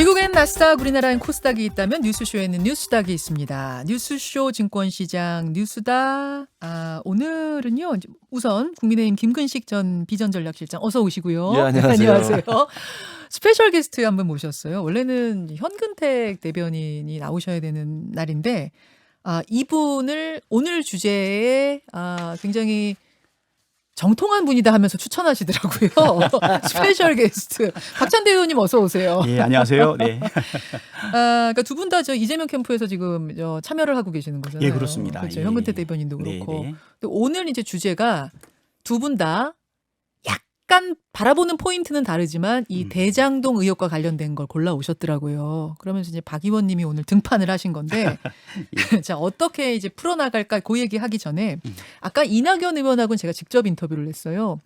미국엔 나스닥, 우리나라엔 코스닥이 있다면 뉴스쇼에는 뉴스닥이 있습니다. 뉴스쇼 증권시장 뉴스닥. 오늘은요. 우선 국민의힘 김근식 전 비전전략실장 어서 오시고요. 예, 안녕하세요. 안녕하세요. 스페셜 게스트 한 분 모셨어요. 원래는 현근택 대변인이 나오셔야 되는 날인데 이분을 오늘 주제에 굉장히 정통한 분이다 하면서 추천하시더라고요. 스페셜 게스트. 박찬대 의원님 어서 오세요. 예, 안녕하세요. 네. 그러니까 두 분 다 저 이재명 캠프에서 지금 참여를 하고 계시는 거잖아요. 예, 그렇습니다. 그렇죠. 예. 현근택 대변인도 그렇고. 네. 근데 오늘 이제 주제가 두 분 다 약간 바라보는 포인트는 다르지만 이 대장동 의혹과 관련된 걸 골라 오셨더라고요. 그러면서 이제 박 의원님이 오늘 등판을 하신 건데 자, 어떻게 이제 풀어나갈까 그 얘기 하기 전에 아까 이낙연 의원하고는 제가 직접 인터뷰를 했어요.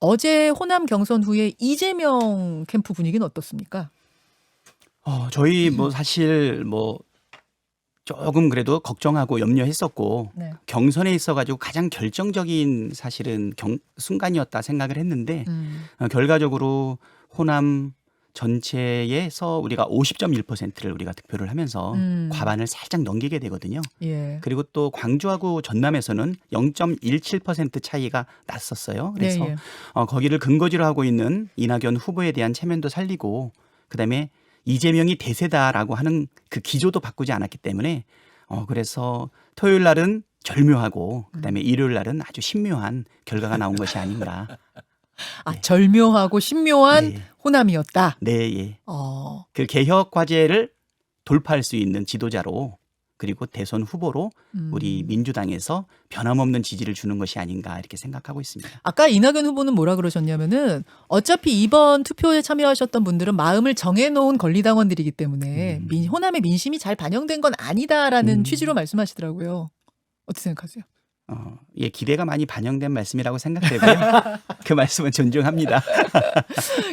어제 호남 경선 후에 이재명 캠프 분위기는 어떻습니까? 저희 사실 조금 그래도 걱정하고 염려했었고 네. 경선에 있어가지고 가장 결정적인 사실은 순간이었다 생각을 했는데 결과적으로 호남 전체에서 우리가 50.1%를 우리가 득표를 하면서 과반을 살짝 넘기게 되거든요. 예. 그리고 또 광주하고 전남에서는 0.17% 차이가 났었어요. 그래서 예. 거기를 근거지로 하고 있는 이낙연 후보에 대한 체면도 살리고 그다음에 이재명이 대세다라고 하는 그 기조도 바꾸지 않았기 때문에 그래서 토요일 날은 절묘하고 그다음에 일요일 날은 아주 신묘한 결과가 나온 것이 아닌가. 네. 절묘하고 신묘한 네. 호남이었다. 네, 예. 어. 그 개혁 과제를 돌파할 수 있는 지도자로 그리고 대선 후보로 우리 민주당에서 변함없는 지지를 주는 것이 아닌가 이렇게 생각하고 있습니다. 아까 이낙연 후보는 뭐라 그러셨냐면은 어차피 이번 투표에 참여하셨던 분들은 마음을 정해놓은 권리당원들이기 때문에 호남의 민심이 잘 반영된 건 아니다라는 취지로 말씀하시더라고요. 어떻게 생각하세요? 예, 기대가 많이 반영된 말씀이라고 생각되고요. 그 말씀은 존중합니다.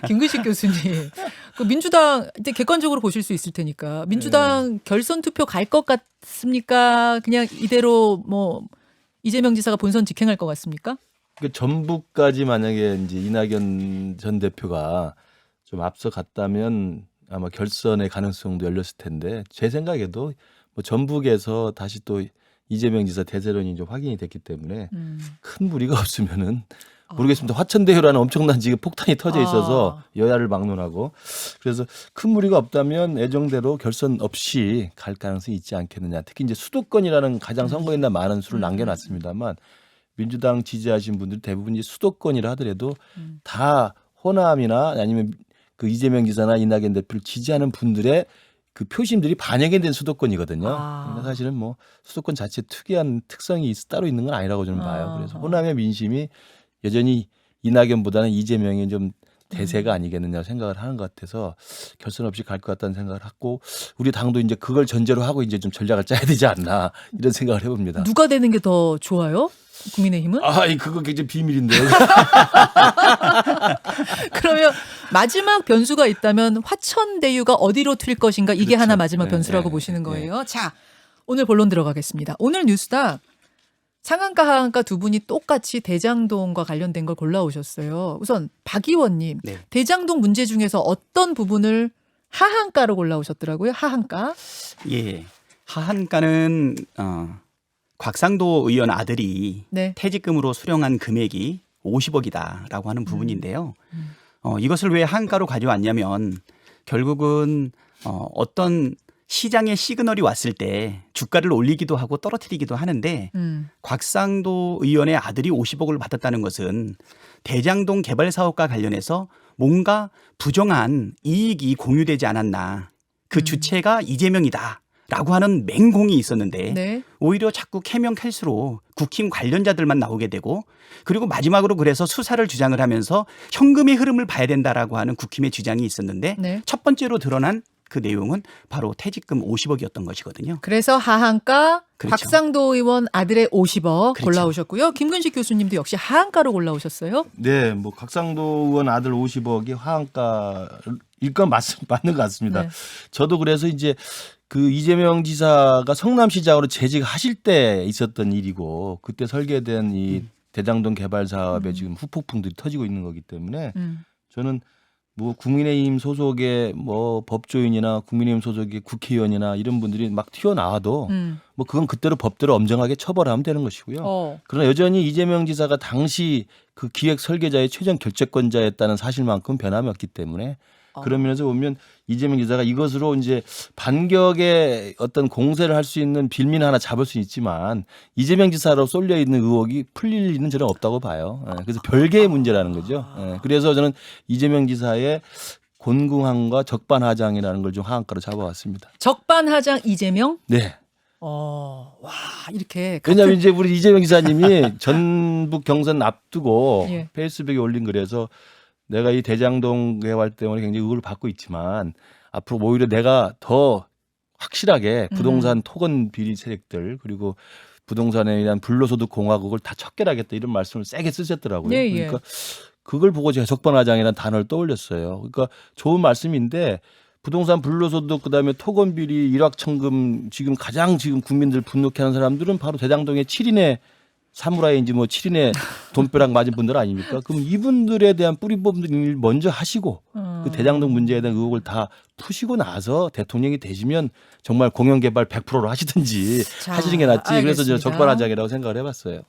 김근식 교수님, 그 민주당 이제 객관적으로 보실 수 있을 테니까 민주당 결선 투표 갈 것 같습니까? 그냥 이대로 이재명 지사가 본선 직행할 것 같습니까? 그 전북까지 만약에 이제 이낙연 전 대표가 좀 앞서 갔다면 아마 결선의 가능성도 열렸을 텐데 제 생각에도 전북에서 다시 또 이재명 지사 대세론이 좀 확인이 됐기 때문에 큰 무리가 없으면은 모르겠습니다. 화천대유라는 엄청난 지금 폭탄이 터져 있어서 여야를 막론하고 그래서 큰 무리가 없다면 예정대로 결선 없이 갈 가능성이 있지 않겠느냐. 특히 이제 수도권이라는 가장 선거인단 많은 수를 남겨놨습니다만 민주당 지지하신 분들 대부분 이제 수도권이라 하더라도 다 호남이나 아니면 그 이재명 지사나 이낙연 대표를 지지하는 분들의 그 표심들이 반영이 된 수도권이거든요. 그러니까 사실은 수도권 자체 특이한 특성이 따로 있는 건 아니라고 저는 봐요. 그래서 호남의 민심이 여전히 이낙연보다는 이재명이 좀 대세가 아니겠느냐 생각을 하는 것 같아서 결선 없이 갈 것 같다는 생각을 하고 우리 당도 이제 그걸 전제로 하고 이제 좀 전략을 짜야 되지 않나 이런 생각을 해봅니다. 누가 되는 게 더 좋아요? 국민의힘은? 그거 굉장히 비밀인데요. 그러면 마지막 변수가 있다면 화천대유가 어디로 튈 것인가 이게 그렇죠. 하나 마지막 네, 변수라고 네, 보시는 네. 거예요. 자, 오늘 본론 들어가겠습니다. 오늘 뉴스닥 상한가 하한가 두 분이 똑같이 대장동과 관련된 걸 골라오셨어요. 우선 박 의원님, 네. 대장동 문제 중에서 어떤 부분을 하한가로 골라오셨더라고요. 하한가. 예, 하한가는 곽상도 의원 아들이 네. 퇴직금으로 수령한 금액이 50억이다라고 하는 부분인데요. 이것을 왜 하한가로 가져왔냐면 결국은 어떤 시장의 시그널이 왔을 때 주가를 올리기도 하고 떨어뜨리기도 하는데 곽상도 의원의 아들이 50억을 받았다는 것은 대장동 개발 사업과 관련해서 뭔가 부정한 이익이 공유되지 않았나. 그 주체가 이재명이다. 라고 하는 맹공이 있었는데 네. 오히려 자꾸 캐면 캘수록 국힘 관련자들만 나오게 되고 그리고 마지막으로 그래서 수사를 주장을 하면서 현금의 흐름을 봐야 된다라고 하는 국힘의 주장이 있었는데 네. 첫 번째로 드러난 그 내용은 바로 퇴직금 50억이었던 것이거든요. 그래서 하한가 그렇죠. 박상도 의원 아들의 50억 그렇죠. 골라오셨고요. 김근식 교수님도 역시 하한가로 골라오셨어요. 네, 곽상도 의원 아들 50억이 하한가일 건 맞는 것 같습니다. 네. 저도 그래서 이제 그 이재명 지사가 성남시장으로 재직하실 때 있었던 일이고 그때 설계된 이 대장동 개발 사업에 지금 후폭풍들이 터지고 있는 거기 때문에 저는 뭐 국민의힘 소속의 뭐 법조인이나 국민의힘 소속의 국회의원이나 이런 분들이 막 튀어나와도 뭐 그건 그때로 법대로 엄정하게 처벌하면 되는 것이고요. 그러나 여전히 이재명 지사가 당시 그 기획 설계자의 최종 결재권자였다는 사실만큼 변함이 없기 때문에 그런 면에서 보면 이재명 지사가 이것으로 이제 반격의 어떤 공세를 할 수 있는 빌미는 하나 잡을 수 있지만 이재명 지사로 쏠려 있는 의혹이 풀릴 일은 저는 없다고 봐요. 그래서 별개의 문제라는 거죠. 그래서 저는 이재명 지사의 곤궁함과 적반하장이라는 걸 좀 하한가로 잡아왔습니다. 적반하장 이재명? 네. 와 이렇게 왜냐하면 이제 우리 이재명 지사님이 전북 경선 앞두고 예. 페이스북에 올린 글에서 내가 이 대장동 개발 때문에 굉장히 의혹을 받고 있지만 앞으로 오히려 내가 더 확실하게 부동산 토건 비리 세력들 그리고 부동산에 대한 불로소득 공화국을 다 척결하겠다 이런 말씀을 세게 쓰셨더라고요. 예, 예. 그러니까 그걸 보고 제가 적반하장이라는 단어를 떠올렸어요. 그러니까 좋은 말씀인데 부동산 불로소득 그다음에 토건 비리 일확천금 지금 가장 지금 국민들 분노케 하는 사람들은 바로 대장동의 7인의 사무라이인지 뭐 7인의 돈벼락 맞은 분들 아닙니까? 그럼 이분들에 대한 뿌리 뽑는 일 먼저 하시고 그 대장동 문제에 대한 의혹을 다 푸시고 나서 대통령이 되시면 정말 공영개발 100%로 하시든지 자, 하시는 게 낫지. 그래서 알겠습니다. 저 적반하장이라고 생각을 해봤어요.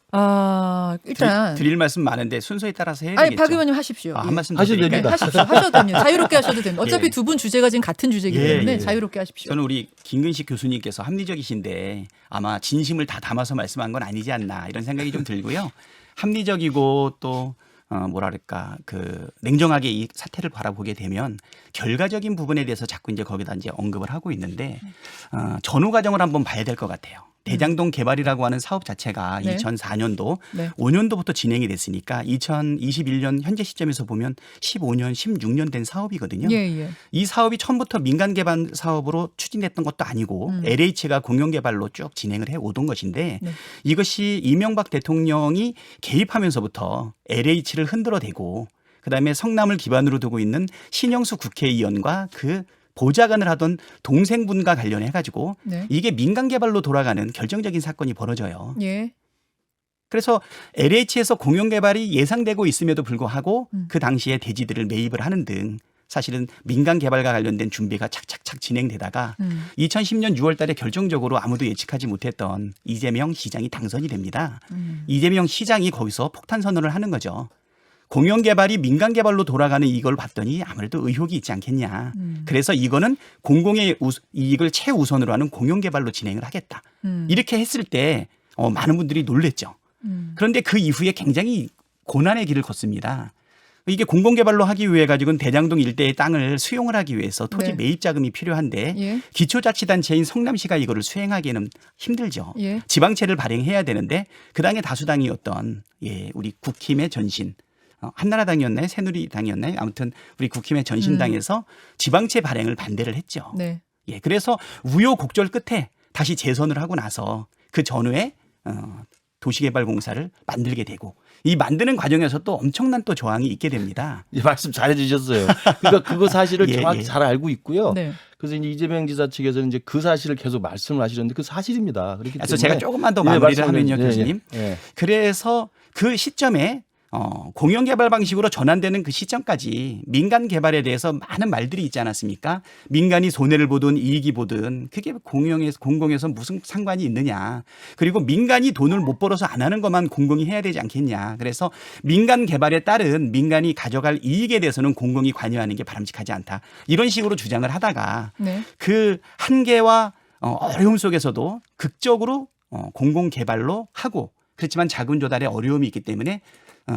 일단 드릴 말씀 많은데 순서에 따라서 해야 아니 되겠죠. 박 의원님 하십시오. 한 말씀 더 하셔도 드릴까요? 됩니다. 하십시오. 하셔도 됩니다. 자유롭게 하셔도 됩니다. 어차피 예. 두 분 주제가 지금 같은 주제이기 예, 때문에 예. 자유롭게 하십시오. 저는 우리 김근식 교수님께서 합리적이신데 아마 진심을 다 담아서 말씀한 건 아니지 않나 이런 생각이 좀 들고요. 합리적이고 또 뭐랄까 그 냉정하게 이 사태를 바라보게 되면 결과적인 부분에 대해서 자꾸 이제 거기다 이제 언급을 하고 있는데 전후 과정을 한번 봐야 될 것 같아요. 대장동 개발이라고 하는 사업 자체가 네. 2004년도 네. 5년도부터 진행이 됐으니까 2021년 현재 시점에서 보면 15년, 16년 된 사업이거든요. 예, 예. 이 사업이 처음부터 민간 개발 사업으로 추진됐던 것도 아니고 LH가 공영 개발로 쭉 진행을 해 오던 것인데 네. 이것이 이명박 대통령이 개입하면서부터 LH를 흔들어대고 그다음에 성남을 기반으로 두고 있는 신영수 국회의원과 그 보좌관을 하던 동생분과 관련해 가지고 네. 이게 민간 개발로 돌아가는 결정적인 사건이 벌어져요. 예. 그래서 LH에서 공영 개발이 예상되고 있음에도 불구하고 그 당시에 대지들을 매입을 하는 등 사실은 민간 개발과 관련된 준비가 착착착 진행되다가 2010년 6월 달에 결정적으로 아무도 예측하지 못했던 이재명 시장이 당선이 됩니다. 이재명 시장이 거기서 폭탄 선언을 하는 거죠. 공영 개발이 민간 개발로 돌아가는 이걸 봤더니 아무래도 의혹이 있지 않겠냐. 그래서 이거는 공공의 이익을 최우선으로 하는 공영 개발로 진행을 하겠다. 이렇게 했을 때 많은 분들이 놀랬죠. 그런데 그 이후에 굉장히 고난의 길을 걷습니다. 이게 공공개발로 하기 위해 가지고는 대장동 일대의 땅을 수용을 하기 위해서 토지 네. 매입 자금이 필요한데 예. 기초자치단체인 성남시가 이거를 수행하기에는 힘들죠. 예. 지방채를 발행해야 되는데 그 당의 다수당이었던 우리 국힘의 전신 한나라당이었나요? 새누리당이었나요? 아무튼 우리 국힘의 전신당에서 지방채 발행을 반대를 했죠. 네. 그래서 우여곡절 끝에 다시 재선을 하고 나서 그 전후에 도시개발공사를 만들게 되고 이 만드는 과정에서 또 엄청난 또 저항이 있게 됩니다. 이 말씀 잘해 주셨어요. 그러니까 그거 사실을 정확히 잘 알고 있고요. 네. 그래서 이제 이재명 지사 측에서는 이제 그 사실을 계속 말씀을 하시는데 그 사실입니다. 그렇기 그래서 때문에 제가 조금만 더 마무리를 하면요, 교수님. 예. 그래서 그 시점에 공영 개발 방식으로 전환되는 그 시점까지 민간 개발에 대해서 많은 말들이 있지 않았습니까? 민간이 손해를 보든 이익이 보든 그게 공공에서 무슨 상관이 있느냐. 그리고 민간이 돈을 못 벌어서 안 하는 것만 공공이 해야 되지 않겠냐. 그래서 민간 개발에 따른 민간이 가져갈 이익에 대해서는 공공이 관여하는 게 바람직하지 않다. 이런 식으로 주장을 하다가 네. 그 한계와 어려움 속에서도 극적으로 공공 개발로 하고 그렇지만 자금 조달에 어려움이 있기 때문에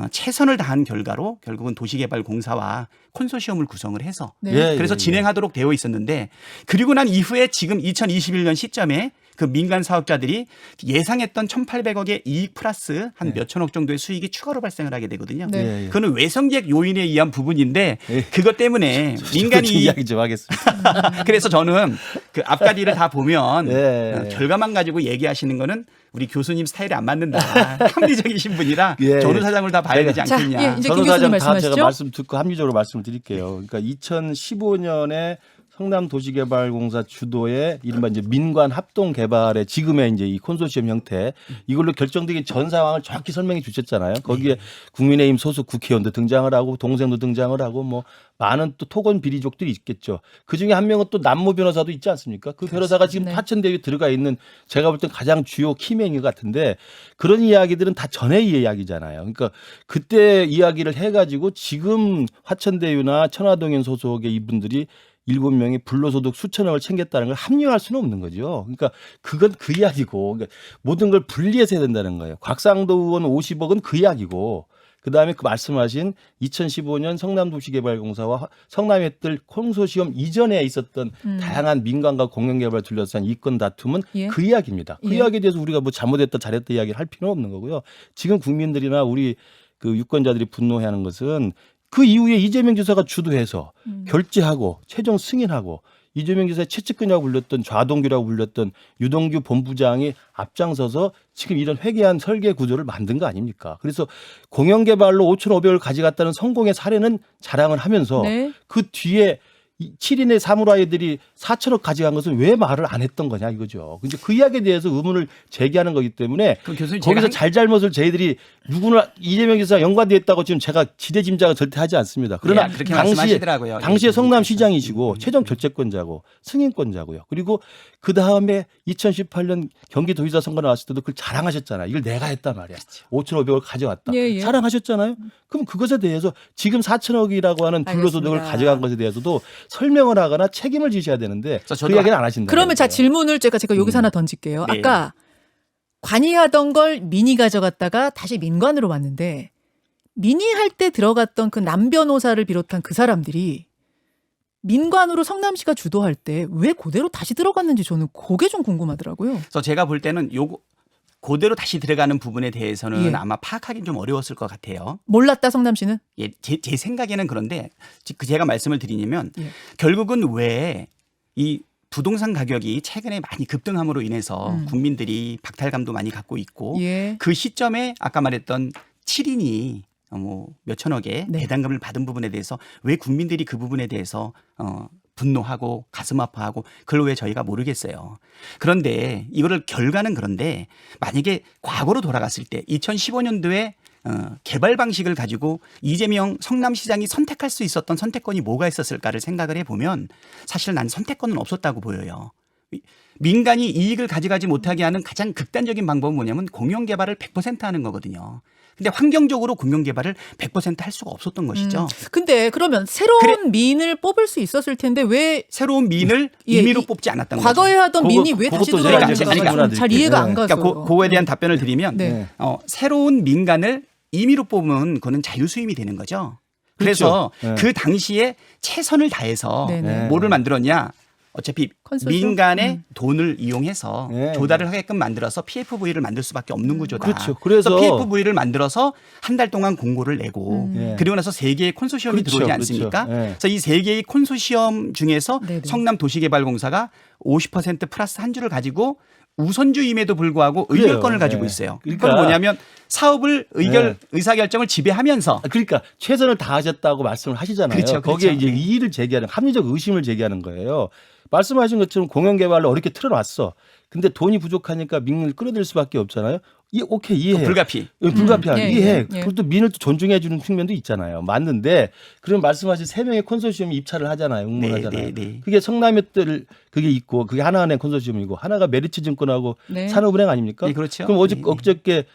최선을 다한 결과로 결국은 도시개발공사와 콘소시엄을 구성을 해서 네. 그래서 진행하도록 되어 있었는데 그리고 난 이후에 지금 2021년 시점에 그 민간 사업자들이 예상했던 1,800억의 이익 플러스 한 몇천억 정도의 수익이 추가로 발생을 하게 되거든요. 네. 그거는 외성적 요인에 의한 부분인데 그것 때문에 민간이 이야기 좀 하겠습니다. 그래서 저는 그 앞가디를 다 보면 네. 결과만 가지고 얘기하시는 거는 우리 교수님 스타일이 안 맞는다. 합리적이신 분이라 예. 전후사장을 다 봐야 되지 자, 않겠냐. 예, 이제 김 전후사장 교수님 다 제가 말씀하시죠. 말씀 듣고 합리적으로 말씀을 드릴게요. 그러니까 2015년에 성남도시개발공사 주도의 이른바 이제 민관 합동 개발의 지금의 이제 이 콘소시엄 형태 이걸로 결정되기 전 상황을 정확히 설명해 주셨잖아요. 거기에 국민의힘 소속 국회의원도 등장을 하고 동생도 등장을 하고 뭐 많은 또 토건 비리족들이 있겠죠. 그 중에 한 명은 또 남모 변호사도 있지 않습니까? 그 변호사가 지금 네. 화천대유에 들어가 있는 제가 볼 땐 가장 주요 키맨인 것 같은데 그런 이야기들은 다 전의 이야기잖아요. 그러니까 그때 이야기를 해가지고 지금 화천대유나 천화동인 소속의 이분들이 7명이 불로소득 수천억을 챙겼다는 걸 합리화할 수는 없는 거죠. 그러니까 그건 그 이야기고 그러니까 모든 걸 분리해서 해야 된다는 거예요. 곽상도 의원 50억은 그 이야기고 그다음에 그 말씀하신 2015년 성남도시개발공사와 성남의뜰 콘소시엄 이전에 있었던 다양한 민간과 공영개발을 둘러싼 이권 다툼은 예. 그 이야기입니다. 그 예. 이야기에 대해서 우리가 뭐 잘못했다 잘했다 이야기를 할 필요는 없는 거고요. 지금 국민들이나 우리 그 유권자들이 분노해하는 것은 그 이후에 이재명 지사가 주도해서 결재하고 최종 승인하고 이재명 지사의 최측근이라고 불렸던 좌동규라고 불렸던 유동규 본부장이 앞장서서 지금 이런 회개한 설계 구조를 만든 거 아닙니까? 그래서 공영개발로 5,500을 가져갔다는 성공의 사례는 자랑을 하면서 네. 그 뒤에 7인의 사무라이들이 4천억 가져간 것은 왜 말을 안 했던 거냐 이거죠. 근데 그 이야기에 대해서 의문을 제기하는 거기 때문에 그럼 교수님 거기서 제가 잘잘못을 저희들이 누구나 이재명 지사 연관되어 있다고 지금 제가 지대짐작을 절대 하지 않습니다. 그러나 예, 그렇게 말씀하시더라고요. 당시에 예, 성남시장이시고 최종 결재권자고 승인권자고요. 그리고 그 다음에 2018년 경기도지사 선거 나왔을 때도 그걸 자랑하셨잖아요. 이걸 내가 했단 말이야. 5,500을 가져왔다. 예, 예. 자랑하셨잖아요. 그럼 그것에 대해서 지금 4천억이라고 하는 불로소득을 알겠습니다. 가져간 것에 대해서도 설명을 하거나 책임을 지셔야 되는데 그래서 그 저도 이야기는 안 하신다. 그러면 자 질문을 제가 여기서 하나 던질게요. 네. 아까 관이하던 걸 민이 가져갔다가 다시 민관으로 왔는데 민이 할 때 들어갔던 그 남 변호사를 비롯한 그 사람들이 민관으로 성남시가 주도할 때 왜 그대로 다시 들어갔는지 저는 그게 좀 궁금하더라고요. 그래서 제가 볼 때는 요거 그대로 다시 들어가는 부분에 대해서는 예. 아마 파악하기는 좀 어려웠을 것 같아요. 몰랐다 성남시는? 예, 제 생각에는 그런데 제가 말씀을 드리냐면 예. 결국은 왜 이 부동산 가격이 최근에 많이 급등함으로 인해서 국민들이 박탈감도 많이 갖고 있고 예. 그 시점에 아까 말했던 7인이 뭐 몇천억의 네. 배당금을 받은 부분에 대해서 왜 국민들이 그 부분에 대해서 분노하고 가슴 아파하고 그걸 왜 저희가 모르겠어요. 그런데 이거를 결과는 그런데 만약에 과거로 돌아갔을 때 2015년도에 개발 방식을 가지고 이재명 성남시장이 선택할 수 있었던 선택권이 뭐가 있었을까를 생각을 해보면 사실 난 선택권은 없었다고 보여요. 민간이 이익을 가져가지 못하게 하는 가장 극단적인 방법은 뭐냐면 공영개발을 100% 하는 거거든요. 근데 환경적으로 공영개발을 100% 할 수가 없었던 것이죠. 근데 그러면 새로운 민을 뽑을 수 있었을 텐데 왜 새로운 민을 예, 임의로 이- 뽑지 않았던 과거에 거죠. 하던 민이 왜 다시 그것도 제가 이제 들어갔는가 질문을 잘 이해가 안 가서. 그러니까 그거에 대한 답변을 드리면 네. 새로운 민간을 임의로 뽑으면 그거는 자유수임이 되는 거죠. 그래서 그렇죠. 네. 그 당시에 최선을 다해서 네네. 뭐를 만들었냐. 어차피 컨소시엄? 민간의 돈을 이용해서 네. 조달을 하게끔 만들어서 PFV를 만들 수밖에 없는 구조다. 그렇죠. 그래서 PFV를 만들어서 한 달 동안 공고를 내고 예. 그리고 나서 세 개의 콘소시엄이 그렇죠. 들어오지 않습니까? 그렇죠. 예. 그래서 이 세 개의 콘소시엄 중에서 네네. 성남도시개발공사가 50% 플러스 한 주를 가지고 우선주임에도 불구하고 그래요. 의결권을 가지고 예. 있어요. 그러니까- 그건 뭐냐면 사업을 의사결정을 지배하면서 그러니까 최선을 다하셨다고 말씀을 하시잖아요. 그렇죠, 그렇죠. 거기에 이제 이의를 제기하는 합리적 의심을 제기하는 거예요. 말씀하신 것처럼 공영개발로 어렵게 틀어놨어. 근데 돈이 부족하니까 민을 끌어들일 수밖에 없잖아요. 오케이 이해해. 불가피. 불가피한 예, 이해해. 예, 예. 그리고 또 민을 또 존중해 주는 측면도 있잖아요. 맞는데 그럼 말씀하신 3명의 콘소시엄이 입찰을 하잖아요. 응모하잖아요. 네. 그게 성남의뜰 그게 있고 그게 하나은행 콘소시엄이고 하나가 메리츠증권하고 네. 산업은행 아닙니까? 네, 그렇죠. 그럼 네, 네. 어저께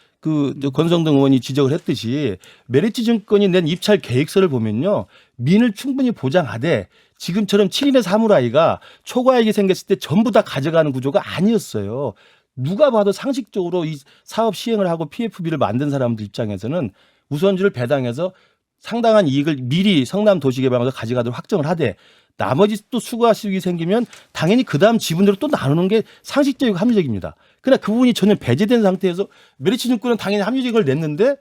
저 권성동 의원이 지적을 했듯이 메리츠증권이 낸 입찰 계획서를 보면요. 민을 충분히 보장하되 지금처럼 7인의 사무라이가 초과이익이 생겼을 때 전부 다 가져가는 구조가 아니었어요. 누가 봐도 상식적으로 이 사업 시행을 하고 PFB를 만든 사람들 입장에서는 우선주를 배당해서 상당한 이익을 미리 성남도시개발공사 가져가도록 확정을 하되 나머지 또 수가 수익이 생기면 당연히 그다음 지분으로 또 나누는 게 상식적이고 합리적입니다. 그러나 그 부분이 전혀 배제된 상태에서 메리츠증권은 당연히 합리적인 걸 냈는데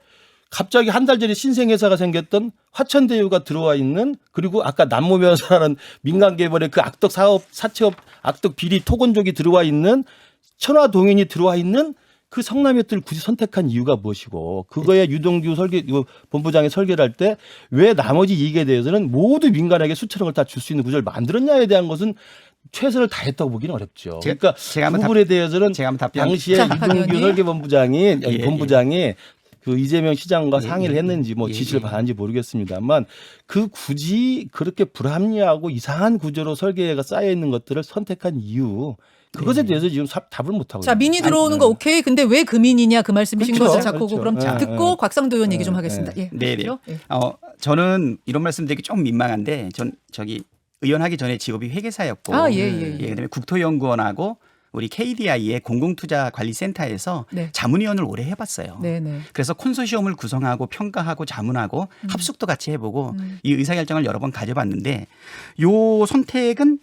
갑자기 한 달 전에 신생회사가 생겼던 화천대유가 들어와 있는 그리고 아까 남모변호사라는 민간개발의 그 악덕 사업 사채업 악덕 비리 토건족이 들어와 있는 천화동인이 들어와 있는 그 성남이었을 굳이 선택한 이유가 무엇이고 그거에 유동규 본부장이 설계를 할 때 왜 나머지 이익에 대해서는 모두 민간에게 수천억을 다 줄 수 있는 구조를 만들었냐에 대한 것은 최선을 다했다고 보기는 어렵죠. 그러니까 제가 그 부분에 대해서는 제가 한번 답변. 당시에 자, 유동규 설계본부장이 예, 본부장이 그 이재명 시장과 상의를 예, 했는지 뭐 예, 지시를 예. 받았는지 모르겠습니다만 그 굳이 그렇게 불합리하고 이상한 구조로 설계가 쌓여 있는 것들을 선택한 이유 그것에 대해서 지금 답을 못 하고 자, 있는 민이 거예요. 들어오는 거 오케이. 근데 왜 금인이냐 그 말씀이신 그렇죠. 거죠, 작곡고. 그렇죠. 그럼 네, 듣고 네. 곽상도 의원 얘기 좀 네, 하겠습니다. 네. 예. 네네. 그렇죠? 예. 저는 이런 말씀드리기 좀 민망한데 전 저기 의원하기 전에 직업이 회계사였고 아, 예, 예, 예. 그다음에 국토연구원하고 우리 KDI의 공공투자관리센터에서 네. 자문위원을 오래 해봤어요. 네, 네. 그래서 콘소시엄을 구성하고 평가하고 자문하고 합숙도 같이 해보고 이 의사결정을 여러 번 가져봤는데 요 선택은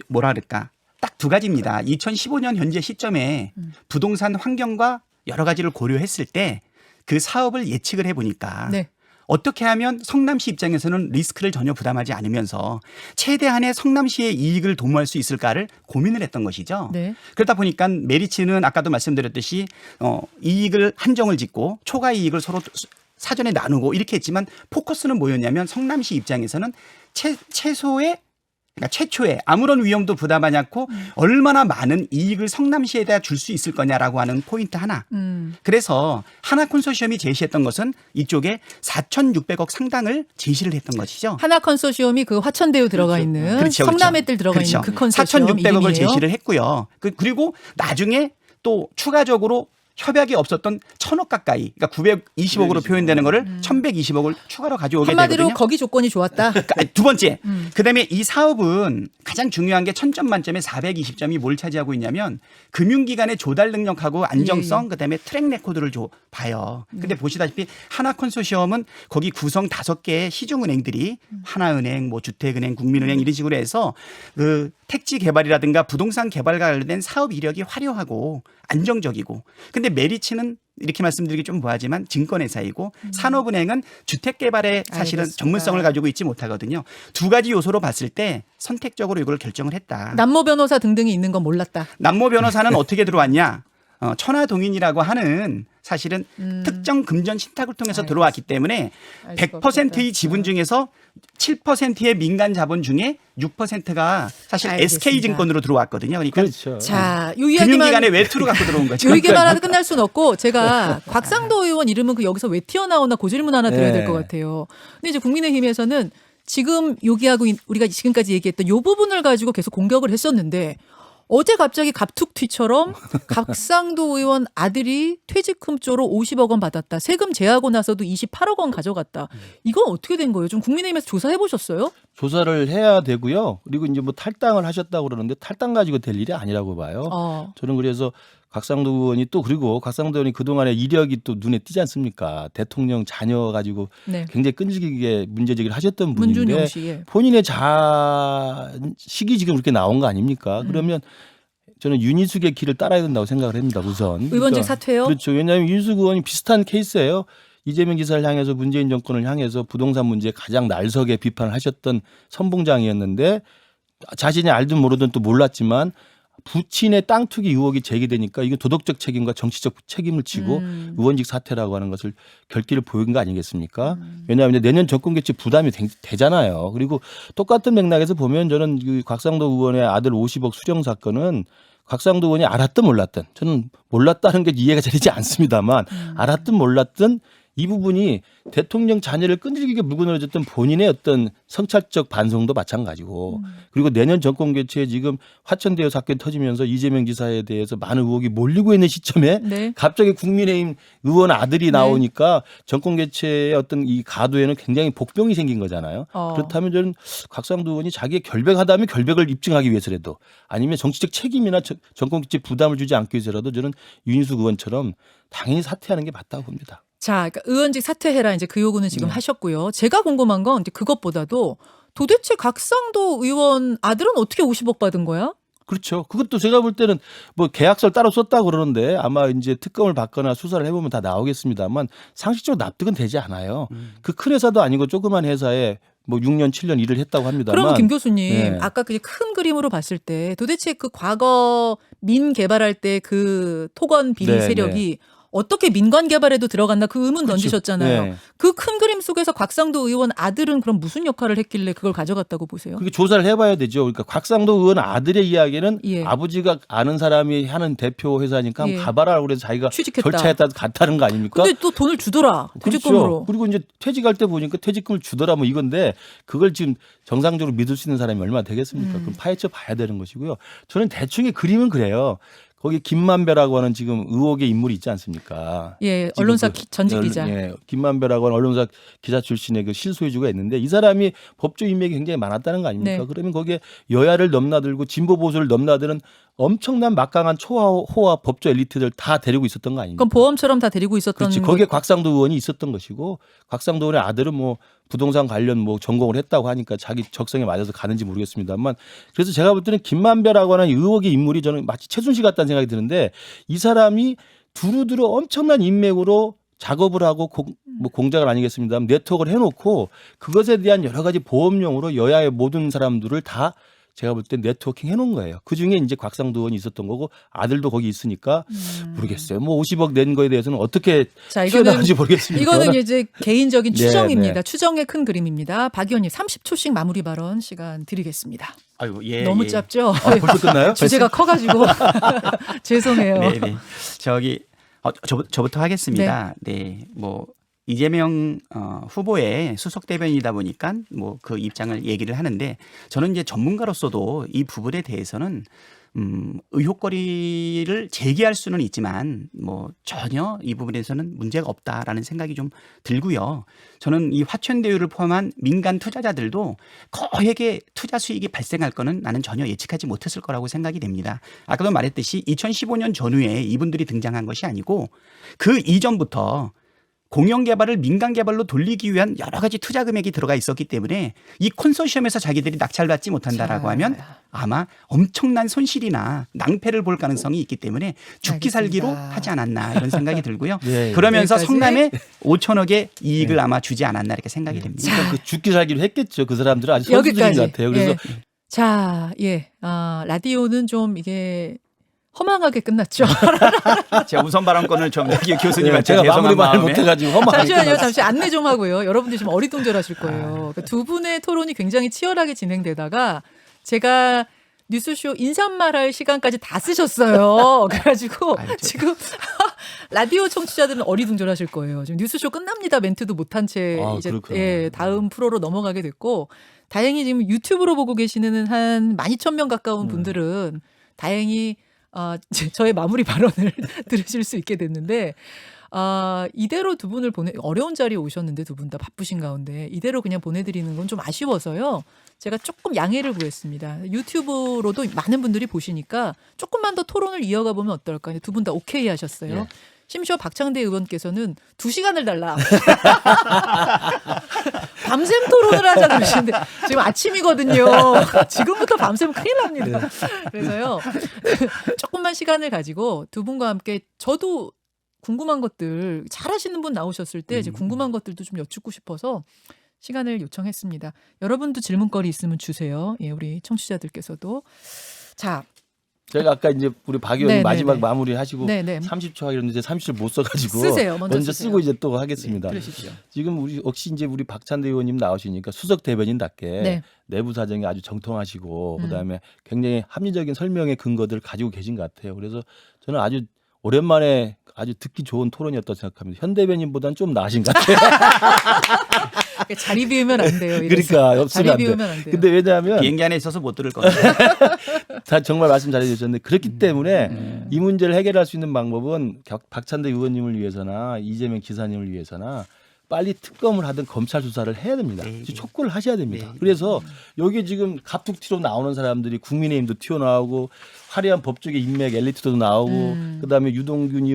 뭐라 그럴까 딱 두 가지입니다. 2015년 현재 시점에 부동산 환경과 여러 가지를 고려했을 때 그 사업을 예측을 해보니까 네. 어떻게 하면 성남시 입장에서는 리스크를 전혀 부담하지 않으면서 최대한의 성남시의 이익을 도모할 수 있을까를 고민을 했던 것이죠. 네. 그러다 보니까 메리츠는 아까도 말씀드렸듯이 이익을 한정을 짓고 초과 이익을 서로 사전에 나누고 이렇게 했지만 포커스는 뭐였냐면 성남시 입장에서는 최소의 그러니까 최초에 아무런 위험도 부담하지 않고 얼마나 많은 이익을 성남시에다 줄 수 있을 거냐라고 하는 포인트 하나. 그래서 하나 콘소시엄이 제시했던 것은 이쪽에 4,600억 상당을 제시를 했던 것이죠. 하나 컨소시엄이 그 화천대유 들어가 있는 그렇죠, 성남의들 들어가 그렇죠. 있는 그 컨소시엄 4,600억을 이름이에요. 제시를 했고요. 그리고 나중에 또 추가적으로 협약이 없었던 1,000억 가까이, 그러니까 920억으로 표현되는 거를 1,120억을 추가로 가져오게 한마디로 되거든요. 거기 조건이 좋았다. 두 번째, 그다음에 이 사업은 가장 중요한 게 1,000점 만점에 420점이 뭘 차지하고 있냐면 금융기관의 조달 능력하고 안정성, 그다음에 트랙 레코드를 봐요. 근데 보시다시피 하나 컨소시엄은 거기 구성 5개의 시중은행들이 하나은행, 뭐 주택은행, 국민은행 이런 식으로 해서 그 택지 개발이라든가 부동산 개발과 관련된 사업 이력이 화려하고 안정적이고, 근데 메리츠는 이렇게 말씀드리기 좀 뭐하지만 증권회사이고 산업은행은 주택개발에 사실은 알겠습니다. 전문성을 가지고 있지 못하거든요. 두 가지 요소로 봤을 때 선택적으로 이걸 결정을 했다. 남모 변호사 등등이 있는 건 몰랐다. 남모 변호사는 어떻게 들어왔냐? 천하동인이라고 하는 사실은 특정 금전 신탁을 통해서 들어왔기 때문에 알 수가 100%의 없겠다. 지분 중에서 7%의 민간 자본 중에 6%가 사실 알겠습니다. SK증권으로 들어왔거든요. 그러니까 그렇죠. 자, 요 이야기만 금융기관의 외투로 갖고 들어온 거죠. 요 얘기만 하다 끝날 수는 없고 제가 곽상도 의원 이름은 그 여기서 왜 튀어나오나 그 질문 하나 드려야 될 것 네. 같아요. 근데 이제 국민의힘에서는 지금 여기하고 우리가 지금까지 얘기했던 요 부분을 가지고 계속 공격을 했었는데 어제 갑자기 갑툭튀처럼 곽상도 의원 아들이 퇴직금조로 50억 원 받았다. 세금 제하고 나서도 28억 원 가져갔다. 이건 어떻게 된 거예요? 좀 국민의힘에서 조사해 보셨어요? 조사를 해야 되고요. 그리고 이제 뭐 탈당을 하셨다고 그러는데 탈당 가지고 될 일이 아니라고 봐요. 저는 그래서 곽상도 의원이 또 그리고 곽상도 의원이 그동안에 이력이 또 눈에 띄지 않습니까? 대통령 자녀 가지고 네. 굉장히 끈질기게 문제제기를 하셨던 문준용 분인데 씨. 예. 본인의 자식이 지금 그렇게 나온 거 아닙니까? 그러면 저는 윤희숙의 길을 따라야 된다고 생각을 합니다. 우선. 의원직 사퇴요? 그렇죠. 왜냐하면 윤희숙 의원이 비슷한 케이스예요. 이재명 지사를 향해서 문재인 정권을 향해서 부동산 문제에 가장 날석에 비판을 하셨던 선봉장이었는데 자신이 알든 모르든 또 몰랐지만 부친의 땅 투기 의혹이 제기되니까 이거 도덕적 책임과 정치적 책임을 지고 의원직 사퇴라고 하는 것을 결기를 보인 거 아니겠습니까? 왜냐하면 내년 정권 개최 부담이 되잖아요. 그리고 똑같은 맥락에서 보면 저는 그 곽상도 의원의 아들 50억 수령 사건은 곽상도 의원이 알았든 몰랐든 저는 몰랐다는 게 이해가 되지 않습니다만 알았든 몰랐든 이 부분이 대통령 자녀를 끈질기게 물고 늘어졌던 본인의 어떤 성찰적 반성도 마찬가지고 그리고 내년 정권 교체에 지금 화천대유 사건이 터지면서 이재명 지사에 대해서 많은 의혹이 몰리고 있는 시점에 네. 갑자기 국민의힘 의원 아들이 나오니까 정권 교체의 어떤 이 가도에는 굉장히 복병이 생긴 거잖아요. 그렇다면 저는 곽상도 의원이 자기의 결백하다면 결백을 입증하기 위해서라도 아니면 정치적 책임이나 정권 교체 부담을 주지 않기 위해서라도 저는 윤희숙 의원처럼 당연히 사퇴하는 게 맞다고 봅니다. 자, 그러니까 의원직 사퇴해라 이제 그 요구는 지금 네. 하셨고요. 제가 궁금한 건 이제 그것보다도 도대체 곽상도 의원 아들은 어떻게 50억 받은 거야? 그렇죠. 그것도 제가 볼 때는 뭐 계약서를 따로 썼다고 그러는데 아마 이제 특검을 받거나 수사를 해보면 다 나오겠습니다만 상식적으로 납득은 되지 않아요. 그 큰 회사도 아니고 조그만 회사에 뭐 6년 7년 일을 했다고 합니다만. 그럼 김 교수님 네. 아까 그 큰 그림으로 봤을 때 도대체 그 과거 민 개발할 때 그 토건 비리 네, 세력이 어떻게 민관 개발에도 들어갔나 그 의문 그렇죠. 던지셨잖아요. 네. 그 큰 그림 속에서 곽상도 의원 아들은 그럼 무슨 역할을 했길래 그걸 가져갔다고 보세요? 그게 조사를 해봐야 되죠. 그러니까 곽상도 의원 아들의 이야기는 예. 아버지가 아는 사람이 하는 대표 회사니까 한번 예. 가봐라 그래서 자기가 취직했다. 절차에 따라 갔다는 거 아닙니까? 근데 또 돈을 주더라. 퇴직금으로. 그렇죠. 그리고 이제 퇴직할 때 보니까 퇴직금을 주더라 뭐 이건데 그걸 지금 정상적으로 믿을 수 있는 사람이 얼마나 되겠습니까? 그럼 파헤쳐 봐야 되는 것이고요. 저는 대충의 그림은 그래요. 거기 김만배라고 하는 지금 의혹의 인물이 있지 않습니까? 예, 지금 언론사 전직 기자. 예, 김만배라고 하는 언론사 기자 출신의 그 실소유주가 있는데 이 사람이 법조 인맥이 굉장히 많았다는 거 아닙니까? 네. 그러면 거기에 여야를 넘나들고 진보 보수를 넘나드는 엄청난 막강한 초호화 법조 엘리트들 다 데리고 있었던 거 아닙니까? 그럼 보험처럼 다 데리고 있었던 그렇지. 거기에 곽상도 의원이 있었던 것이고 곽상도 의원의 아들은 뭐 부동산 관련 뭐 전공을 했다고 하니까 자기 적성에 맞아서 가는지 모르겠습니다만 그래서 제가 볼 때는 김만배라고 하는 의혹의 인물이 저는 마치 최순실 같다는 생각이 드는데 이 사람이 두루두루 엄청난 인맥으로 작업을 하고 뭐 공작을 아니겠습니다만 네트워크를 해놓고 그것에 대한 여러 가지 보험용으로 여야의 모든 사람들을 다 제가 볼 때 네트워킹 해놓은 거예요. 그중에 이제 곽상도 의원이 있었던 거고 아들도 거기 있으니까 모르겠어요. 뭐 50억 낸 거에 대해서는 어떻게 자, 이거는 튀어나오는지 모르겠습니다. 이거는 이제 개인적인 네, 추정입니다. 네. 추정의 큰 그림입니다. 박 의원님 30초씩 마무리 발언 시간 드리겠습니다. 아이고, 예, 너무 예. 짧죠? 벌써 끝나요? 주제가 커가지고 죄송해요. 네, 네. 저기 저부터 하겠습니다. 네, 뭐 이재명 후보의 수석 대변이다 보니까 뭐 그 입장을 얘기를 하는데 저는 이제 전문가로서도 이 부분에 대해서는 의혹거리를 제기할 수는 있지만 뭐 전혀 이 부분에서는 문제가 없다라는 생각이 좀 들고요. 저는 이 화천대유를 포함한 민간 투자자들도 거액의 투자 수익이 발생할 거는 나는 전혀 예측하지 못했을 거라고 생각이 됩니다. 아까도 말했듯이 2015년 전후에 이분들이 등장한 것이 아니고 그 이전부터 공영 개발을 민간 개발로 돌리기 위한 여러 가지 투자 금액이 들어가 있었기 때문에 이 콘소시엄에서 자기들이 낙찰받지 못한다라고 하면 아마 엄청난 손실이나 낭패를 볼 가능성이 있기 때문에 죽기 살기로 알겠습니다. 하지 않았나 이런 생각이 들고요. 예, 예. 그러면서 여기까지? 성남에 5천억의 이익을 아마 주지 않았나 이렇게 생각이 됩니다. 그러니까 그 죽기 살기로 했겠죠. 그 사람들은 아주 선수들인 여기까지. 것 같아요. 그래서 예. 자, 예. 라디오는 좀 이게 허망하게 끝났죠. 제가 우선 발언권을 좀 교수님한테 제가 죄송한 마무리 말 마음에 못해가지고 험하게 잠시만요. 끝났어요. 잠시 안내 좀 하고요. 여러분들 지금 어리둥절하실 거예요. 그러니까 두 분의 토론이 굉장히 치열하게 진행되다가 제가 뉴스쇼 인사말할 시간까지 다 쓰셨어요. 그래가지고 지금 라디오 청취자들은 어리둥절하실 거예요. 지금 뉴스쇼 끝납니다. 멘트도 못한 채 이제 그렇구나. 다음 프로로 넘어가게 됐고 다행히 지금 유튜브로 보고 계시는 한 12,000명 가까운 분들은 다행히 저의 마무리 발언을 들으실 수 있게 됐는데 이대로 두 분을 어려운 자리에 오셨는데 두 분 다 바쁘신 가운데 이대로 그냥 보내드리는 건 좀 아쉬워서요. 제가 조금 양해를 구했습니다. 유튜브로도 많은 분들이 보시니까 조금만 더 토론을 이어가 보면 어떨까. 두 분 다 오케이 하셨어요. 예. 심지어 박창대 의원께서는 2시간을 달라. 밤샘 토론을 하자 그러시는데 지금 아침이거든요. 지금부터 밤샘 큰일 납니다. 그래서요. 조금만 시간을 가지고 두 분과 함께 저도 궁금한 것들 잘하시는 분 나오셨을 때 이제 궁금한 것들도 좀 여쭙고 싶어서 시간을 요청했습니다. 여러분도 질문거리 있으면 주세요. 예, 우리 청취자들께서도. 자, 제가 아까 이제 우리 박 의원님 네, 마지막 네, 네. 마무리 하시고 네, 네. 30초 하겠는데 30초 못 써가지고 쓰세요. 먼저 쓰세요. 쓰고 이제 또 하겠습니다. 그러십시오. 지금 우리 역시 이제 우리 박찬대 의원님 나오시니까 수석 대변인답게 네. 내부 사정이 아주 정통하시고 음. 그다음에 굉장히 합리적인 설명의 근거들을 가지고 계신 것 같아요. 그래서 저는 아주 오랜만에 아주 듣기 좋은 토론이었다고 생각합니다. 현 대변인보다는 좀 나으신 것 같아요. 자리 비우면 안 돼요. 이래서. 그러니까 없으면 자리 안 돼. 비우면 안 돼요. 근데 왜냐하면 비행기 안에 있어서 못 들을 겁니다. 다 정말 말씀 잘해주셨는데 그렇기 때문에 이 문제를 해결할 수 있는 방법은 박찬대 의원님을 위해서나 이재명 기사님을 위해서나 빨리 특검을 하든 검찰 수사를 해야 됩니다. 네, 네. 촉구를 하셔야 됩니다. 네. 그래서 여기 지금 갑툭튀로 나오는 사람들이 국민의힘도 튀어나오고 화려한 법조계 인맥 엘리트도 나오고 그다음에 유동균이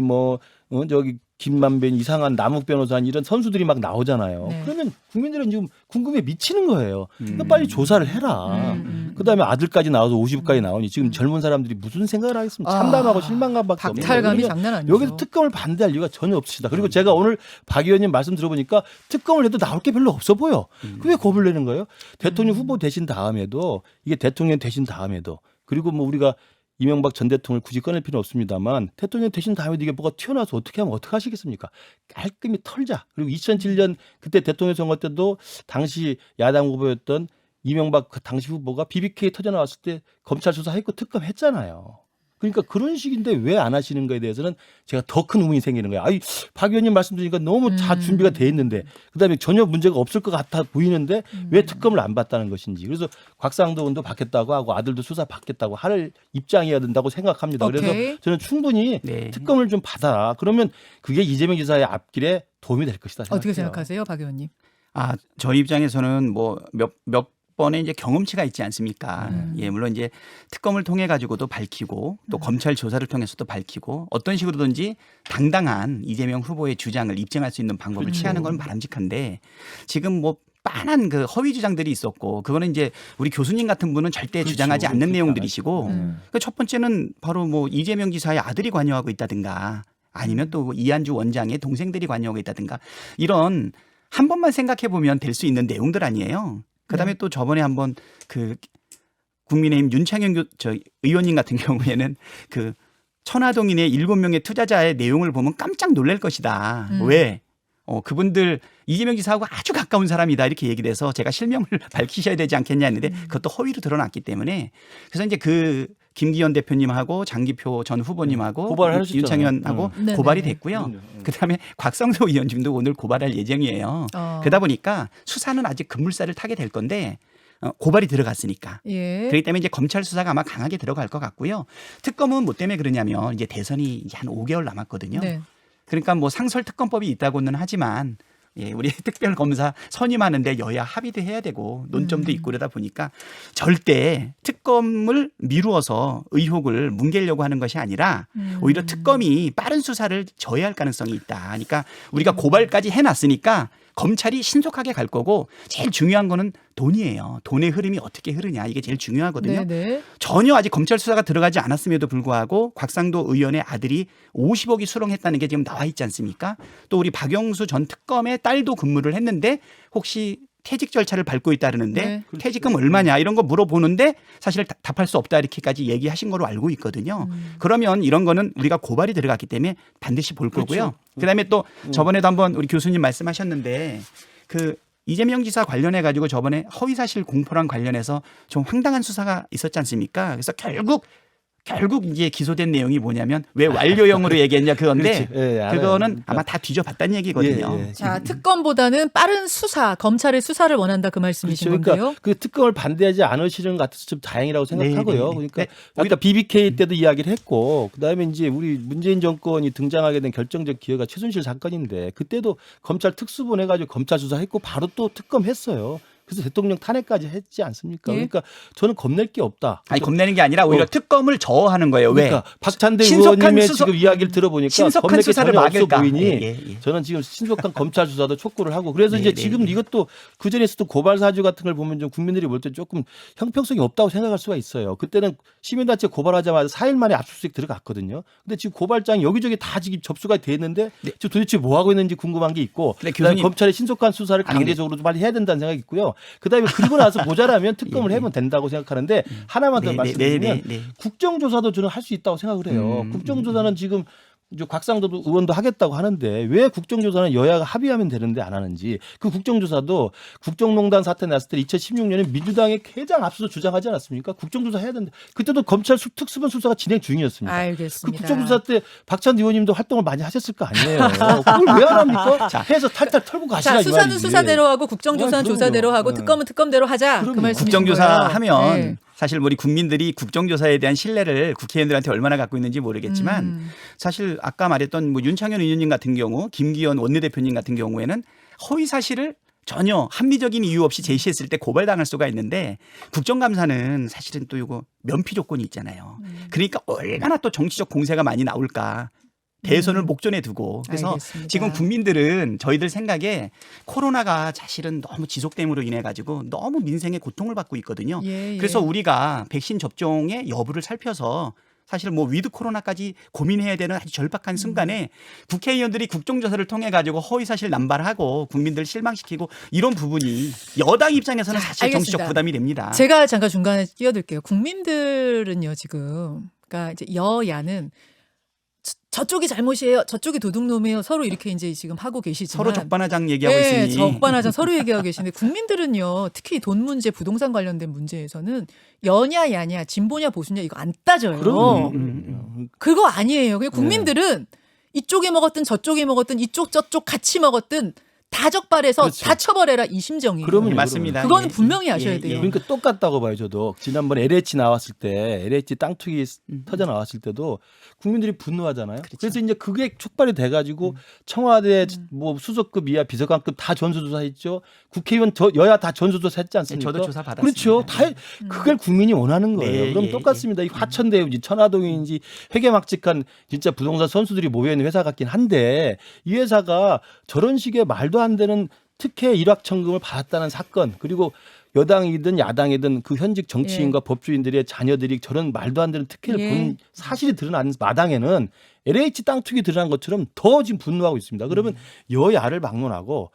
저기 김만배, 이상한 남욱 변호사님 이런 선수들이 막 나오잖아요. 네. 그러면 국민들은 지금 궁금해 미치는 거예요. 그러니까 빨리 조사를 해라. 음. 그다음에 아들까지 나와서 50까지 나오니 지금 젊은 사람들이 무슨 생각을 하겠습니까? 참담하고 실망감밖에 없는 거예요. 박탈감이 그러니까 장난 아니죠. 여기서 특검을 반대할 이유가 전혀 없으시다. 그리고 제가 오늘 박 의원님 말씀 들어보니까 특검을 해도 나올 게 별로 없어 보여. 왜 겁을 내는 거예요? 대통령 후보 되신 다음에도 이게 대통령 되신 다음에도 그리고 뭐 우리가 이명박 전 대통령을 굳이 꺼낼 필요는 없습니다만 대통령 되신 다음에도 이게 뭐가 튀어나와서 어떻게 하면 어떻게 하시겠습니까? 깔끔히 털자. 그리고 2007년 그때 대통령 선거 때도 당시 야당 후보였던 이명박 그 당시 후보가 BBK 터져 나왔을 때 검찰 수사했고 특검했잖아요. 그러니까 그런 식인데 왜 안 하시는 거에 대해서는 제가 더 큰 의문이 생기는 거예요. 아이, 박 의원님 말씀 드리니까 너무 다 준비가 돼 있는데 그다음에 전혀 문제가 없을 것 같아 보이는데 왜 특검을 안 받다는 것인지. 그래서 곽상도 의원도 받겠다고 하고 아들도 수사 받겠다고 할 입장이어야 된다고 생각합니다. 오케이. 그래서 저는 충분히 네. 특검을 좀 받아라. 그러면 그게 이재명 지사의 앞길에 도움이 될 것이다 생각해요. 어떻게 생각하세요, 박 의원님? 저희 입장에서는 뭐 몇 번의 이제 경험치가 있지 않습니까? 예, 물론 이제 특검을 통해 가지고도 밝히고 또 검찰 조사를 통해서도 밝히고 어떤 식으로든지 당당한 이재명 후보의 주장을 입증할 수 있는 방법을 취하는 건 바람직한데 지금 뭐 빤한 그 허위 주장들이 있었고 그거는 이제 우리 교수님 같은 분은 절대 그렇죠. 주장하지 않는 그렇게 내용들이시고 음. 그 첫 번째는 바로 뭐 이재명 지사의 아들이 관여하고 있다든가 아니면 또 이한주 원장의 동생들이 관여하고 있다든가 이런 한 번만 생각해 보면 될 수 있는 내용들 아니에요. 그다음에 또 저번에 한번 그 국민의힘 윤창현 의원님 같은 경우에는 그 천화동인의 7명의 투자자의 내용을 보면 깜짝 놀랄 것이다. 왜? 그분들 이재명 지사하고 아주 가까운 사람이다 이렇게 얘기를 해서 제가 실명을 밝히셔야 되지 않겠냐 했는데 그것도 허위로 드러났기 때문에 그래서 이제 그 김기현 대표님하고 장기표 전 후보님하고 고발을 하셨잖아요. 윤창현하고 네네네. 고발이 됐고요. 그다음에 곽상도 의원님도 오늘 고발할 예정이에요. 그러다 보니까 수사는 아직 급물살을 타게 될 건데 고발이 들어갔으니까. 예. 그렇기 때문에 이제 검찰 수사가 아마 강하게 들어갈 것 같고요. 특검은 뭐 때문에 그러냐면 이제 대선이 이제 한 5개월 남았거든요. 네. 그러니까 뭐 상설 특검법이 있다고는 하지만 예, 우리 특별검사 선임하는데 여야 합의도 해야 되고 논점도 있고 그러다 보니까 절대 특검을 미루어서 의혹을 뭉개려고 하는 것이 아니라 오히려 특검이 빠른 수사를 저해할 가능성이 있다. 그러니까 우리가 고발까지 해놨으니까 검찰이 신속하게 갈 거고 제일 중요한 거는 돈이에요. 돈의 흐름이 어떻게 흐르냐 이게 제일 중요하거든요. 네네. 전혀 아직 검찰 수사가 들어가지 않았음에도 불구하고 곽상도 의원의 아들이 50억이 수령했다는 게 지금 나와 있지 않습니까? 또 우리 박영수 전 특검의 딸도 근무를 했는데 혹시 퇴직 절차를 밟고 있다 그러는데 네. 퇴직금 얼마냐 이런 거 물어보는데 사실 답할 수 없다 이렇게까지 얘기하신 걸로 알고 있거든요. 그러면 이런 거는 우리가 고발이 들어갔기 때문에 반드시 볼 거고요. 그다음에 또 저번에도 한번 우리 교수님 말씀하셨는데 그 이재명 지사 관련해 가지고 저번에 허위사실 공표랑 관련해서 좀 황당한 수사가 있었지 않습니까? 그래서 결국 이제 기소된 내용이 뭐냐면 왜 완료형으로 얘기했냐 그건데 예, 알아요. 그거는 아마 다 뒤져봤다는 얘기거든요. 예, 예. 자, 특검보다는 빠른 수사, 검찰의 수사를 원한다 그 말씀이신 그렇죠. 건데요. 그러니까 그 특검을 반대하지 않으시는 것 같아서 좀 다행이라고 생각하고요. 네, 네, 네. 그러니까 네. 오히려 BBK 때도 이야기를 했고 그다음에 이제 우리 문재인 정권이 등장하게 된 결정적 기회가 최순실 사건인데 그때도 검찰 특수본 해가지고 검찰 수사했고 바로 또 특검했어요. 그래서 대통령 탄핵까지 했지 않습니까? 예. 그러니까 저는 겁낼 게 없다. 아니 겁내는 게 아니라 오히려 특검을 저어하는 거예요. 왜? 그러니까 박찬대 신속한 의원님의 수사- 지금 이야기를 들어보니까 신속한 겁낼 게 수사를 전혀 없어 막을까? 보이니 예. 저는 지금 신속한 검찰 수사도 촉구를 하고 그래서 이제 네, 지금 네. 이것도 그전에서도 고발 사주 같은 걸 보면 좀 국민들이 볼 때 조금 형평성이 없다고 생각할 수가 있어요. 그때는 시민단체 고발하자마자 4일 만에 압수수색 들어갔거든요. 근데 지금 고발장이 여기저기 다 지금 접수가 돼 있는데 지금 도대체 뭐 하고 있는지 궁금한 게 있고 근데 그다음에 교수님- 검찰의 신속한 수사를 아니, 근데- 강제적으로 좀 빨리 해야 된다는 생각이 있고요. 그다음에 그리고 나서 모자라면 특검을 예, 예. 하면 된다고 생각하는데 하나만 더 네, 말씀드리면 네. 국정조사도 저는 할 수 있다고 생각을 해요. 음. 국정조사는 지금 이제 곽상도 의원도 하겠다고 하는데 왜 국정조사는 여야가 합의하면 되는데 안 하는지 그 국정조사도 국정농단 사태 났을 때 2016년에 민주당의 회장 앞서서 주장하지 않았습니까? 국정조사 해야 되는데 그때도 검찰 특수본 수사가 진행 중이었습니다. 그 알겠습니다. 국정조사 때 박찬대 의원님도 활동을 많이 하셨을 거 아니에요. 그걸 왜 안 합니까? 해서 탈탈 털고 가시라 자, 이 수사는 말이지. 수사대로 하고 국정조사는 그럼요. 조사대로 하고 네. 특검은 특검대로 하자. 그 그럼요. 말씀이신 국정조사 거예요. 하면 네. 사실 우리 국민들이 국정조사에 대한 신뢰를 국회의원들한테 얼마나 갖고 있는지 모르겠지만 사실 아까 말했던 뭐 윤창현 의원님 같은 경우 김기현 원내대표님 같은 경우에는 허위 사실을 전혀 합리적인 이유 없이 제시했을 때 고발당할 수가 있는데 국정감사는 사실은 또 이거 면피 조건이 있잖아요. 그러니까 얼마나 또 정치적 공세가 많이 나올까. 대선을 목전에 두고 그래서 알겠습니다. 지금 국민들은 저희들 생각에 코로나가 사실은 너무 지속됨으로 인해 가지고 너무 민생의 고통을 받고 있거든요. 예, 예. 그래서 우리가 백신 접종의 여부를 살펴서 사실 뭐 위드 코로나까지 고민해야 되는 아주 절박한 순간에 국회의원들이 국정조사를 통해 가지고 허위사실 남발하고 국민들 실망시키고 이런 부분이 여당 입장에서는 자, 사실 정치적 알겠습니다. 부담이 됩니다. 제가 잠깐 중간에 끼어들게요. 국민들은요 지금 그러니까 이제 여야는 저쪽이 잘못이에요. 저쪽이 도둑놈이에요. 서로 이렇게 이제 지금 하고 계시지만 서로 적반하장 얘기하고 네, 있으니 적반하장 서로 얘기하고 계시는데 국민들은요 특히 돈 문제, 부동산 관련된 문제에서는 여냐 야냐, 진보냐 보수냐 이거 안 따져요. 그럼 그거 아니에요. 그냥 네. 국민들은 이쪽에 먹었든 저쪽에 먹었든 이쪽 저쪽 같이 먹었든 다 적발해서 그렇죠. 다 처벌해라 이 심정이에요. 그러면 맞습니다. 그거는 예, 분명히 예, 아셔야 예, 돼요. 예. 그러니까 똑같다고 봐요. 저도 지난번 LH 나왔을 때 LH 땅 투기 터져 나왔을 때도 국민들이 분노하잖아요. 그렇죠. 그래서 이제 그게 촉발이 돼가지고 청와대 뭐 수석급 이하 비서관급 다 전수조사했죠. 국회의원 여야 다 전수조사했지 않습니까? 저도 조사 받았습니다. 그렇죠. 다 그걸 국민이 원하는 거예요. 네, 그럼 예, 똑같습니다. 이 화천대유인지 천화동인지 회계막직한 진짜 부동산 선수들이 모여 있는 회사 같긴 한데 이 회사가 저런 식의 말도 안 되는 특혜 일확천금을 받았다는 사건 그리고 여당이든 야당이든 그 현직 정치인과 법조인들의 자녀들이 저런 말도 안 되는 특혜를 예. 본 사실이 드러난 마당에는 LH 땅 투기 드러난 것처럼 더 지금 분노하고 있습니다. 그러면 여야를 막론하고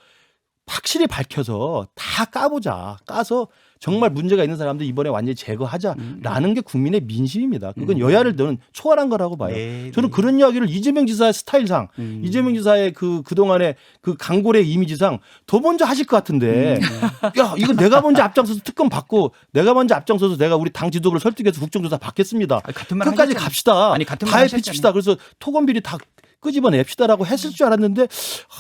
확실히 밝혀서 다 까보자. 까서 정말 문제가 있는 사람들 이번에 완전히 제거하자라는 게 국민의 민심입니다. 그건 여야를 저는 초월한 거라고 봐요. 네, 저는 네. 그런 이야기를 이재명 지사의 스타일상 이재명 지사의 그동안의 그 강골의 이미지상 더 먼저 하실 것 같은데 야 이거 내가 먼저 앞장서서 특검 받고 내가 먼저 앞장서서 내가 우리 당 지도부를 설득해서 국정조사 받겠습니다. 아니, 같은 말 끝까지 하셨잖아요. 갑시다. 아니, 같은 다 말 해피칩시다. 그래서 토건비리 다 끄집어냅시다라고 했을 줄 알았는데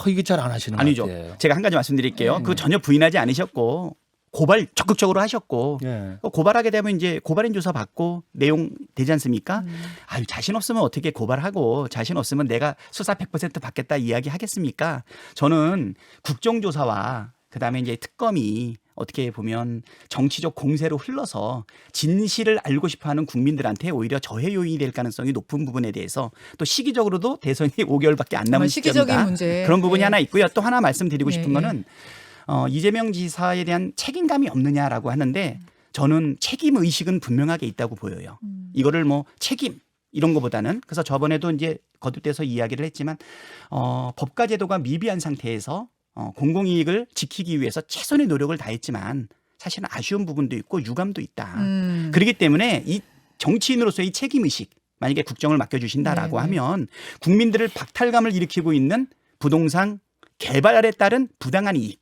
이게 잘 안 하시는 아니죠. 것 같아요. 제가 한 가지 말씀드릴게요. 그거 전혀 부인하지 않으셨고 고발 적극적으로 하셨고 예. 고발하게 되면 이제 고발인 조사 받고 내용 되지 않습니까? 아유 자신 없으면 어떻게 고발하고 자신 없으면 내가 수사 100% 받겠다 이야기 하겠습니까? 저는 국정조사와 그다음에 이제 특검이 어떻게 보면 정치적 공세로 흘러서 진실을 알고 싶어하는 국민들한테 오히려 저해 요인이 될 가능성이 높은 부분에 대해서 또 시기적으로도 대선이 5개월밖에 안 남은 시기적인 시점이다. 문제. 그런 부분이 네. 하나 있고요. 또 하나 말씀드리고 네, 싶은 거는 이재명 지사에 대한 책임감이 없느냐라고 하는데 저는 책임 의식은 분명하게 있다고 보여요. 이거를 뭐 책임 이런 거보다는 그래서 저번에도 이제 거듭돼서 이야기를 했지만 법과 제도가 미비한 상태에서 공공이익을 지키기 위해서 최선의 노력을 다했지만 사실은 아쉬운 부분도 있고 유감도 있다. 그렇기 때문에 이 정치인으로서의 책임의식 만약에 국정을 맡겨주신다라고 네, 네. 하면 국민들을 박탈감을 일으키고 있는 부동산 개발에 따른 부당한 이익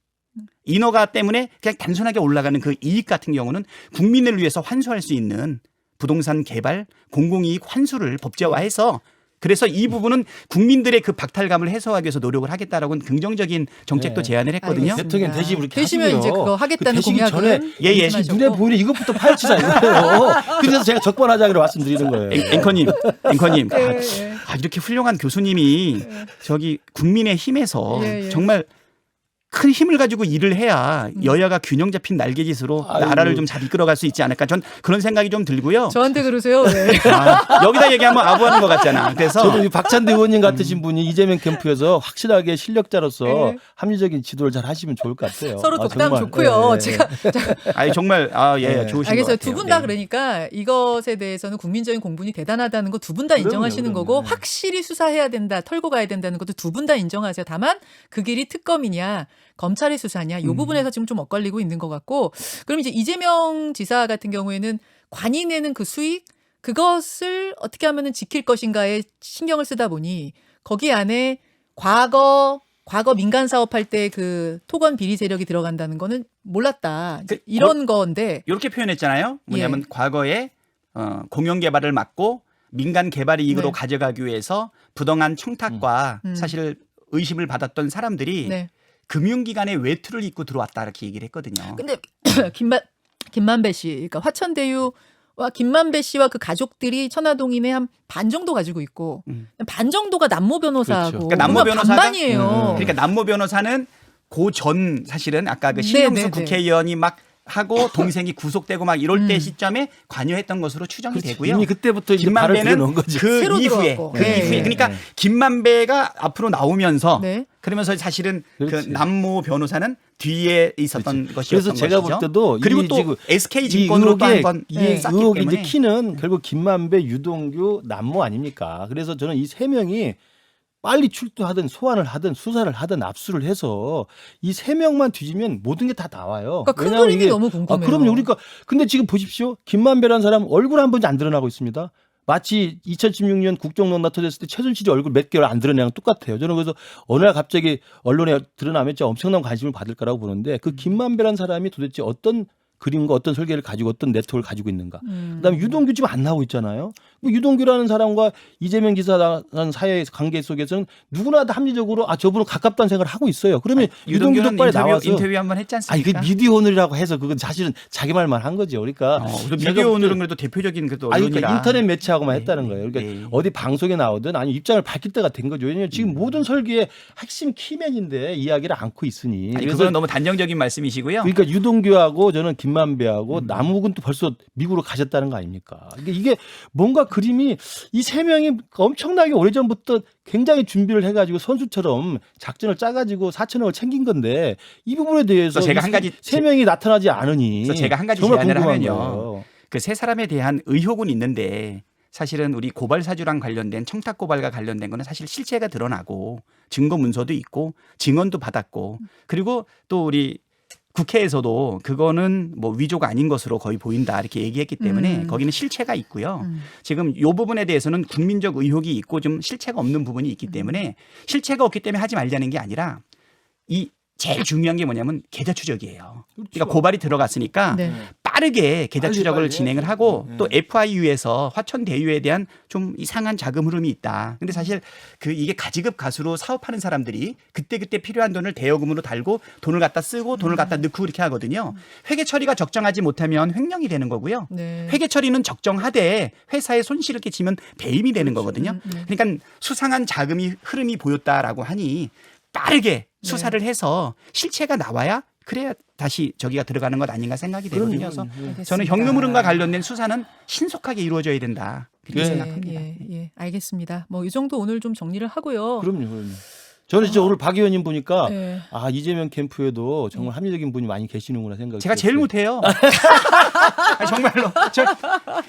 인허가 때문에 그냥 단순하게 올라가는 그 이익 같은 경우는 국민을 위해서 환수할 수 있는 부동산 개발 공공이익 환수를 법제화해서 그래서 이 부분은 국민들의 그 박탈감을 해소하기 위해서 노력을 하겠다라고 긍정적인 정책도 네. 제안을 했거든요. 알겠습니다. 대통령 되시면 이렇게 되시면 하시고요. 이제 그거 하겠다는 그 되시기 공약은 전에 예, 예. 말씀하셨고. 눈에 보이는 이것부터 파헤치자 이거예요. 그래서 제가 적반하장으로 말씀드리는 거예요. 앵커님, 예, 예. 이렇게 훌륭한 교수님이 저기 국민의 힘에서 예, 예. 정말 큰 힘을 가지고 일을 해야 여야가 균형 잡힌 날개짓으로 아이고. 나라를 좀 잘 이끌어갈 수 있지 않을까. 전 그런 생각이 좀 들고요. 저한테 그러세요? 네. 여기다 얘기하면 아부하는 것 같잖아. 그래서 저도 이 박찬대 의원님 같으신 분이 이재명 캠프에서 확실하게 실력자로서 네. 합리적인 지도를 잘 하시면 좋을 것 같아요. 서로 아, 독담 정말. 좋고요. 예, 제가 아니 정말 네. 좋으신 것 알겠어요. 같아요. 두 분 다 네. 그러니까 이것에 대해서는 국민적인 공분이 대단하다는 거 두 분 다 인정하시는 그럼요. 거고 네. 확실히 수사해야 된다, 털고 가야 된다는 것도 두 분 다 인정하세요. 다만 그 길이 특검이냐 검찰의 수사냐 이 부분에서 지금 좀 엇갈리고 있는 것 같고 그럼 이제 이재명 지사 같은 경우에는 관이 내는 그 수익 그것을 어떻게 하면은 지킬 것인가에 신경을 쓰다 보니 거기 안에 과거 민간 사업할 때 그 토건 비리 세력이 들어간다는 거는 몰랐다. 이제 이런 건데 이렇게 표현했잖아요. 뭐냐면 과거에 공영 개발을 막고 민간 개발 이익으로 네. 가져가기 위해서 부당한 청탁과 사실 의심을 받았던 사람들이 네. 금융기관에 외투를 입고 들어왔다 이렇게 얘기를 했거든요. 근데 김만배 씨, 그러니까 화천대유와 김만배 씨와 그 가족들이 천화동인의 한 반 정도 가지고 있고 반 정도가 남모 변호사하고 그렇죠. 그러니까 남모 그러면 변호사가- 반반이에요. 그러니까 남모 변호사는 그 전 사실은 아까 그 신영수 네, 네, 네. 국회의원이 막 하고 동생이 구속되고 막 이럴 때 시점에 관여했던 것으로 추정이 그렇지. 되고요. 이미 그때부터 이제 발을 김만배는 들여놓은 거지. 그 새로 이후에 들어왔고. 그 네. 이후에 그러니까 네. 김만배가 앞으로 나오면서 네. 그러면서 사실은 그 그렇지. 남모 변호사는 뒤에 있었던 것이었던 그래서 제가 것이죠. 볼 때도 그리고 이 또 지금 SK 이 증권으로 또 의혹의 한번 이 네. 쌓기 의혹이 이제 때문에 키는 결국 김만배, 유동규, 남모 아닙니까? 그래서 저는 이 세 명이 빨리 출두하든 소환을 하든 수사를 하든 압수를 해서 이 세 명만 뒤지면 모든 게 다 나와요. 그러니까 큰 왜냐하면 그림이 이게- 너무 궁금해요. 그럼요. 그러니까 근데 지금 보십시오. 김만배라는 사람 얼굴 한 번이 안 드러나고 있습니다. 마치 2016년 국정농단 터졌을 때 최순실이 얼굴 몇 개월 안 드러내는 똑같아요. 저는 그래서 어느 날 갑자기 언론에 드러나면 진짜 엄청난 관심을 받을 거라고 보는데 그 김만배라는 사람이 도대체 어떤 그림과 어떤 설계를 가지고 어떤 네트워크를 가지고 있는가. 그다음에 유동규 지금 안 나오고 있잖아요. 뭐 유동규라는 사람과 이재명 지사라는 사회 관계 속에서는 누구나 다 합리적으로 저분은 가깝다는 생각을 하고 있어요. 그러면 유동규도 유동규는 빨리 나와서 인터뷰 한번 했지 아니 그 않습니까? 미디어 오늘이라고 해서 그건 사실은 자기 말만 한 거죠. 그러니까 그래도 제가 미디어 볼 때- 오늘은 그래도 대표적인 그래도 아니 언론이라 그러니까 인터넷 매체하고만 네, 했다는 네, 거예요. 그러니까 네. 어디 방송에 나오든 아니 입장을 밝힐 때가 된 거죠. 왜냐하면 지금 모든 설계의 핵심 키맨인데 이야기를 않고 있으니. 아니 그래서 그거는 너무 단정적인 말씀이시고요. 그러니까 유동규하고 저는 김만배하고 남욱은 또 벌써 미국으로 가셨다는 거 아닙니까? 이게 뭔가 그림이 이 세 명이 엄청나게 오래전부터 굉장히 준비를 해가지고 선수처럼 작전을 짜가지고 4천억을 챙긴 건데 이 부분에 대해서 제가 한 가지 세 명이 나타나지 않으니 그래서 제가 한 가지 정말 제안을 궁금한 하면요. 거예요. 그 세 사람에 대한 의혹은 있는데 사실은 우리 고발 사주랑 관련된 청탁 고발과 관련된 거는 사실 실체가 드러나고 증거 문서도 있고 증언도 받았고 그리고 또 우리 국회에서도 그거는 뭐 위조가 아닌 것으로 거의 보인다 이렇게 얘기했기 때문에 거기는 실체가 있고요. 지금 이 부분에 대해서는 국민적 의혹이 있고 좀 실체가 없는 부분이 있기 때문에 실체가 없기 때문에 하지 말자는 게 아니라 이 제일 중요한 게 뭐냐면 계좌 추적이에요. 그러니까 고발이 들어갔으니까 네. 빠르게 계좌 빨리, 추적을 빨리. 진행을 하고 네. 또 FIU에서 화천 대유에 대한 좀 이상한 자금 흐름이 있다. 근데 사실 그 이게 가지급 가수로 사업하는 사람들이 그때그때 필요한 돈을 대여금으로 달고 돈을 갖다 쓰고 돈을 갖다 넣고 이렇게 하거든요. 회계 처리가 적정하지 못하면 횡령이 되는 거고요. 네. 회계 처리는 적정하되 회사에 손실을 끼치면 배임이 되는 거거든요. 그러니까 수상한 자금이 흐름이 보였다라고 하니 빠르게 수사를 해서 실체가 나와야 그래야 다시 저기가 들어가는 것 아닌가 생각이 되거든요. 그래서 알겠습니다. 저는 현금 흐름과 관련된 수사는 신속하게 이루어져야 된다. 그렇게 네. 생각합니다. 예, 알겠습니다. 뭐 이 정도 오늘 좀 정리를 하고요. 그럼요. 저는 진짜 오늘 박 의원님 보니까 네. 이재명 캠프에도 정말 합리적인 분이 많이 계시는구나 생각이 제가 제일 들었어요. 못해요. 아니, 정말로.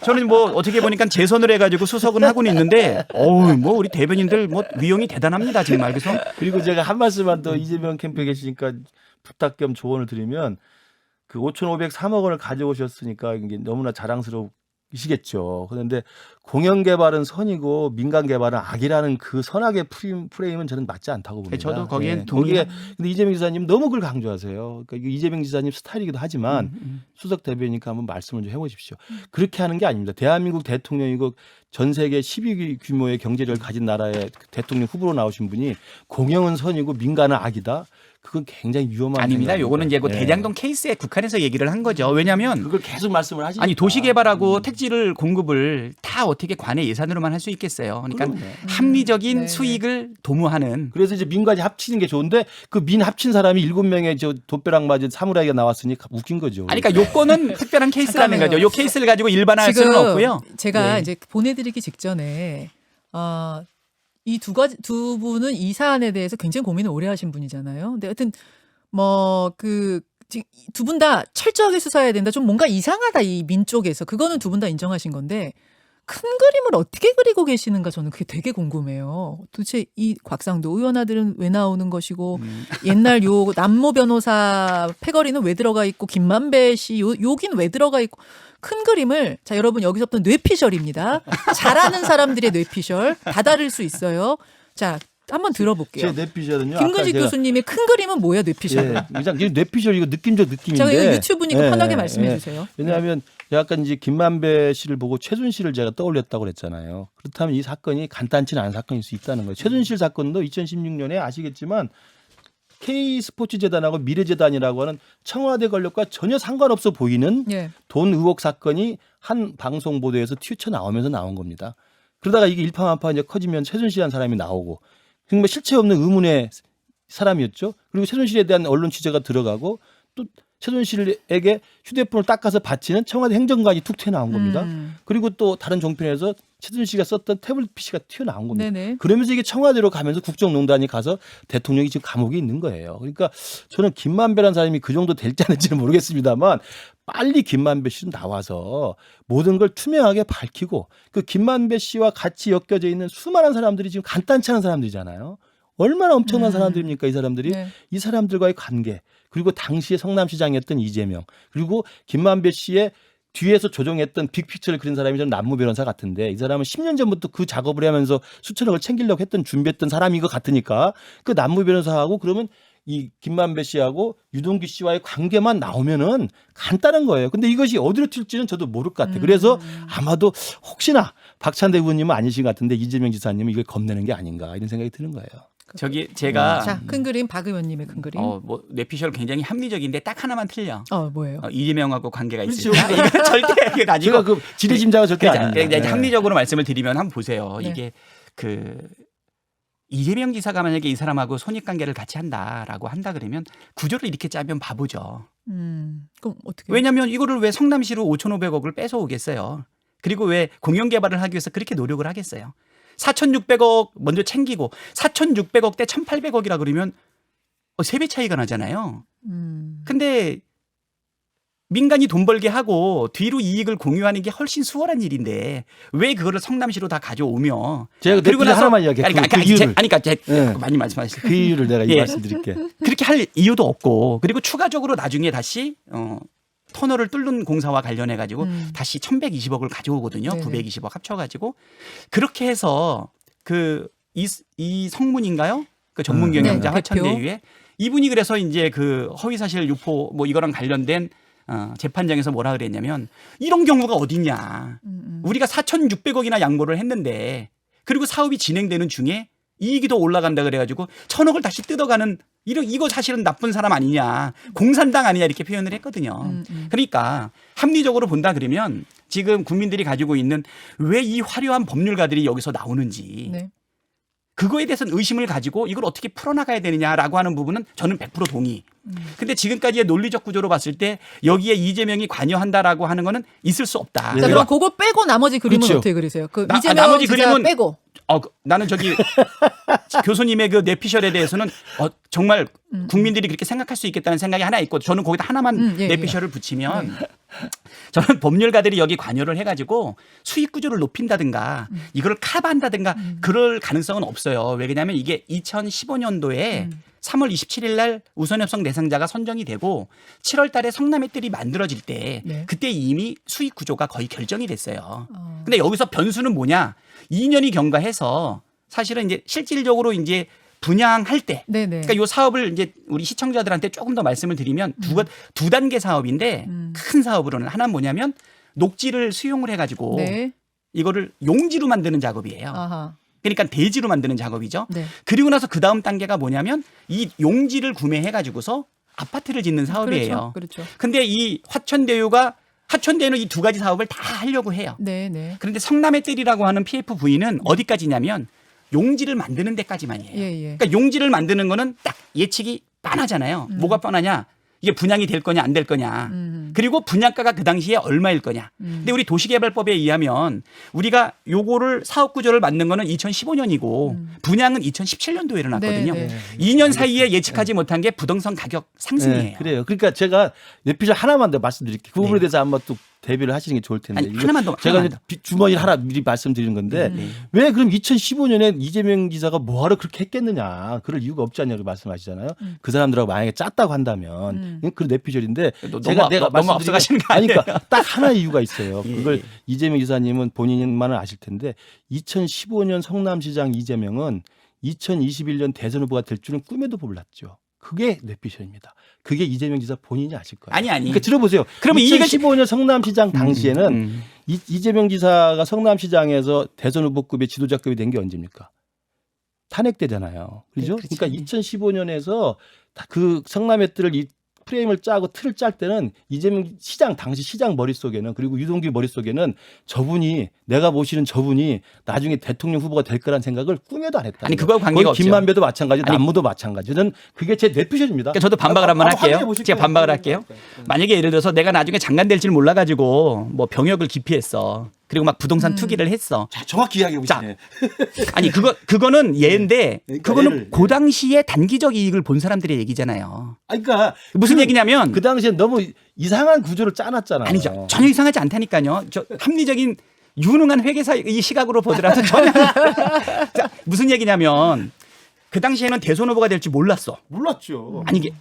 저는 뭐 어떻게 보니까 재선을 해가지고 수석은 하고는 있는데, 뭐 우리 대변인들 뭐 위용이 대단합니다 정말. 그래서 그리고 제가 한 말씀만 더 이재명 캠프에 계시니까 부탁 겸 조언을 드리면 그 5,503억 원을 가져오셨으니까 이게 너무나 자랑스러우시겠죠. 그런데 공영 개발은 선이고 민간 개발은 악이라는 그 선악의 프레임은 저는 맞지 않다고 봅니다. 저도 거기엔 네. 동의해요. 근데 이재명 지사님 너무 그걸 강조하세요. 그러니까 이게 이재명 지사님 스타일이기도 하지만 수석 대변이니까 한번 말씀을 좀 해보십시오. 그렇게 하는 게 아닙니다. 대한민국 대통령이고 전 세계 10위 규모의 경제력을 가진 나라의 대통령 후보로 나오신 분이 공영은 선이고 민간은 악이다. 그건 굉장히 위험한 아닙니다. 생각입니다. 요거는 이제 그 네. 대장동 케이스에 국한해서 얘기를 한 거죠. 왜냐하면 그걸 계속 말씀을 하시니까. 아니 도시 개발하고 택지를 공급을 다 어떻게 관의 예산으로만 할 수 있겠어요. 그러니까 그럼요. 합리적인 네. 수익을 도모하는 그래서 이제 민간이 합치는 게 좋은데 그 민 합친 사람이 7명의 저 돛벼락 맞은 사무라이가 나왔으니 웃긴 거죠. 아니 그러니까 요건은 특별한 케이스라는 잠깐만요. 거죠. 요 케이스를 가지고 일반화할 수는 없고요. 제가 네. 이제 보내드리기 직전에 이 두 분은 이 사안에 대해서 굉장히 고민을 오래 하신 분이잖아요. 근데 하여튼 뭐 그 두 분 다 철저하게 수사해야 된다. 좀 뭔가 이상하다 이 민 쪽에서 그거는 두 분 다 인정하신 건데 큰 그림을 어떻게 그리고 계시는가 저는 그게 되게 궁금해요. 도대체 이 곽상도 의원 아들은 왜 나오는 것이고 옛날 요 남모 변호사 패거리는 왜 들어가 있고 김만배 씨 여기는 왜 들어가 있고 큰 그림을 자 여러분 여기서부터 뇌피셜입니다. 잘하는 사람들의 뇌피셜 다 다를 수 있어요. 자 한번 들어볼게요. 제 뇌피셜은요. 김근식 아까 제가- 교수님의 큰 그림은 뭐야 뇌피셜? 예, 일단 뇌피셜 이거 느낌적 느낌인데. 제가 이거 유튜브니까 예, 편하게 예, 말씀해 예. 주세요. 왜냐하면 약간 이제 김만배 씨를 보고 최순실을 제가 떠올렸다고 그랬잖아요. 그렇다면 이 사건이 간단치는 않은 사건일 수 있다는 거예요. 최순실 사건도 2016년에 아시겠지만 K스포츠재단하고 미래재단이라고 하는 청와대 권력과 전혀 상관없어 보이는 예. 돈 의혹 사건이 한 방송 보도에서 튀어나오면서 나온 겁니다. 그러다가 이게 일파만파 이제 커지면 최순실이라는 사람이 나오고 정말 실체 없는 의문의 사람이었죠. 그리고 최순실에 대한 언론 취재가 들어가고 또 최순실에게 휴대폰을 닦아서 바치는 청와대 행정관이 툭 튀어나온 겁니다. 그리고 또 다른 종편에서 최순실씨가 썼던 태블릿 PC가 튀어나온 겁니다. 네네. 그러면서 이게 청와대로 가면서 국정농단이 가서 대통령이 지금 감옥에 있는 거예요. 그러니까 저는 김만배라는 사람이 그 정도 될지 안 될지는 모르겠습니다만 빨리 김만배 씨는 나와서 모든 걸 투명하게 밝히고 그 김만배 씨와 같이 엮여져 있는 수많은 사람들이 지금 간단치 않은 사람들이잖아요. 얼마나 엄청난 사람들입니까 이 사람들이. 네. 이 사람들과의 관계 그리고 당시에 성남시장이었던 이재명 그리고 김만배 씨의 뒤에서 조종했던 빅피처를 그린 사람이 저는 남무 변호사 같은데 이 사람은 10년 전부터 그 작업을 하면서 수천억을 챙기려고 했던 준비했던 사람인 것 같으니까 그 남무 변호사하고 그러면 이 김만배 씨하고 유동규 씨와의 관계만 나오면은 간단한 거예요. 근데 이것이 어디로 튈지는 저도 모를 것 같아요. 그래서 아마도 혹시나 박찬대 의원님은 아니신 것 같은데 이재명 지사님은 이걸 겁내는 게 아닌가 이런 생각이 드는 거예요. 저기 제가 자, 큰 그림 박 의원님의 큰 그림. 뭐 뇌피셜 굉장히 합리적인데 딱 하나만 틀려. 뭐예요? 이재명하고 관계가 그렇죠. 있으니까 이거 절대 이거 가지고 제가 그 지리짐작은 절대 아닙니다. 이제 네. 합리적으로 말씀을 드리면 한번 보세요. 네. 이게 그 이재명 지사가 만약에 이 사람하고 손익관계를 같이 한다라고 한다 그러면 구조를 이렇게 짜면 바보죠. 그럼 어떻게? 왜냐하면 이거를 왜 성남시로 5,500억을 뺏어오겠어요. 그리고 왜 공영개발을 하기 위해서 그렇게 노력을 하겠어요. 4,600억 먼저 챙기고 4,600억 대 1,800억이라 그러면 3배 차이가 나잖아요. 근데 민간이 돈 벌게 하고 뒤로 이익을 공유하는 게 훨씬 수월한 일인데 왜 그거를 성남시로 다 가져오며 제가 그리고 하나만 이야기해. 그 이유를. 네. 많이 말씀하시죠. 그 이유를 내가 예. 말씀드릴게. 그렇게 할 이유도 없고 그리고 추가적으로 나중에 다시 터널을 뚫는 공사와 관련해 가지고 다시 1,120억을 가져오거든요. 네네. 920억 합쳐가지고 그렇게 해서 그 이 성문인가요? 그 전문 경영자 네, 화천대유에 이분이 그래서 이제 그 허위사실 유포 뭐 이거랑 관련된 재판장에서 뭐라 그랬냐면 이런 경우가 어딨냐. 우리가 4,600억이나 양보를 했는데 그리고 사업이 진행되는 중에 이익이 더 올라간다 그래가지고 1,000억을 다시 뜯어가는 이거 사실은 나쁜 사람 아니냐. 공산당 아니냐 이렇게 표현을 했거든요. 그러니까 합리적으로 본다 그러면 지금 국민들이 가지고 있는 왜 이 화려한 법률가들이 여기서 나오는지 네. 그거에 대해서는 의심을 가지고 이걸 어떻게 풀어나가야 되느냐라고 하는 부분은 저는 100% 동의. 근데 지금까지의 논리적 구조로 봤을 때 여기에 이재명이 관여한다라고 하는 거는 있을 수 없다. 자, 그럼 그거 빼고 나머지 그림은 그렇죠. 어떻게 그리세요? 그 나- 이재명 나머지 기자 그림은- 빼고. 나는 저기 교수님의 그 뇌피셜에 대해서는 정말 국민들이 그렇게 생각할 수 있겠다는 생각이 하나 있고 저는 거기다 하나만 예, 뇌피셜을 붙이면 저는 법률가들이 여기 관여를 해가지고 수익 구조를 높인다든가 이걸 커버한다든가 그럴 가능성은 없어요. 왜냐하면 이게 2015년도에 3월 27일 날 우선협상 대상자가 선정이 되고 7월 달에 성남의뜰이 만들어질 때 네. 그때 이미 수익 구조가 거의 결정이 됐어요. 근데 여기서 변수는 뭐냐? 2년이 경과해서 사실은 이제 실질적으로 이제 분양할 때 네네. 그러니까 이 사업을 이제 우리 시청자들한테 조금 더 말씀을 드리면 두 단계 사업인데 큰 사업으로는 하나는 뭐냐면 녹지를 수용을 해가지고 네. 이거를 용지로 만드는 작업이에요. 아하. 그러니까 대지로 만드는 작업이죠. 네. 그리고 나서 그 다음 단계가 뭐냐면 이 용지를 구매해가지고서 아파트를 짓는 사업이에요. 그렇죠. 근데 이 화천대유는 이 두 가지 사업을 다 하려고 해요. 네, 네. 그런데 성남의 뜰이라고 하는 PFV는 어디까지냐면 용지를 만드는 데까지만이에요. 예, 예. 그러니까 용지를 만드는 거는 딱 예측이 뻔하잖아요. 뭐가 뻔하냐? 이게 분양이 될 거냐 안 될 거냐. 그리고 분양가가 그 당시에 얼마일 거냐. 근데 우리 도시개발법에 의하면 우리가 요거를 사업 구조를 만든 거는 2015년이고 분양은 2017년도에 일어났거든요. 네, 네. 2년 사이에 예측하지 못한 게 부동산 가격 상승이에요. 네, 그래요. 그러니까 제가 뇌피셜 하나만 더 말씀드릴게요. 그 부분에 대해서 한번 또 대비를 하시는 게 좋을 텐데. 아니, 이거 하나만 더, 제가 하나만 이제 주머니를 하나 미리 말씀드리는 건데 왜 그럼 2015년에 이재명 지사가 뭐하러 그렇게 했겠느냐. 그럴 이유가 없지 않냐고 말씀하시잖아요. 그 사람들하고 만약에 짰다고 한다면 그 뇌피셜인데 제가 내가 너무 앞서가시는 거 아니에요? 그러니까 딱 하나의 이유가 있어요. 예, 그걸 예. 이재명 지사님은 본인만은 아실 텐데 2015년 성남시장 이재명은 2021년 대선 후보가 될 줄은 꿈에도 몰랐죠. 그게 뇌피셜입니다. 그게 이재명 지사 본인이 아실 거예요. 아니. 그러니까 들어보세요. 그러면 2015년 성남시장 당시에는 이재명 지사가 성남시장에서 대선 후보급의 지도자급이 된 게 언제입니까? 탄핵되잖아요. 그죠? 네, 그렇지. 그러니까 2015년에서 그 성남의 뜰을 프레임을 짜고 틀을 짤 때는 이재명 당시 시장 머릿속에는 그리고 유동규 머릿속에는 저분이 내가 모시는 저분이 나중에 대통령 후보가 될 거란 생각을 꿈에도 안 했다. 아니 그거와 관계가 없죠. 김만배도 마찬가지, 남무도 마찬가지. 저는 그게 제 뇌피셜입니다. 그러니까 저도 반박을 한번 할게요. 제가 반박을 할게요. 만약에 예를 들어서 내가 나중에 장관 될지를 몰라가지고 뭐 병역을 기피했어. 그리고 막 부동산 투기를 했어. 자, 정확히 이야기해 보시네. 아니 그거는 예인데 그러니까 그거는 예를, 그 당시에 단기적 이익을 본 사람들의 얘기잖아요. 그러니까 무슨 얘기냐면 그 당시에 너무 이상한 구조를 짜놨잖아요. 아니죠. 전혀 이상하지 않다니까요. 저 합리적인 유능한 회계사 이 시각으로 보더라도 전혀 자, 무슨 얘기냐면 그 당시에는 대선 후보가 될지 몰랐어. 몰랐죠. 아니 이게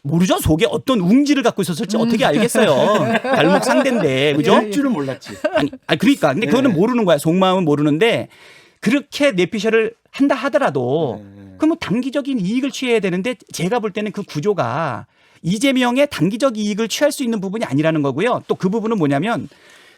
모르죠. 속에 어떤 웅지를 갖고 있었을지 어떻게 알겠어요. 발목 상대인데 그죠? 될 줄은 몰랐지. 아니 그러니까 근데 그거는 모르는 거야. 속마음은 모르는데 그렇게 뇌피셜을 한다 하더라도 그럼 뭐 단기적인 이익을 취해야 되는데 제가 볼 때는 그 구조가 이재명의 단기적 이익을 취할 수 있는 부분이 아니라는 거고요. 또 그 부분은 뭐냐면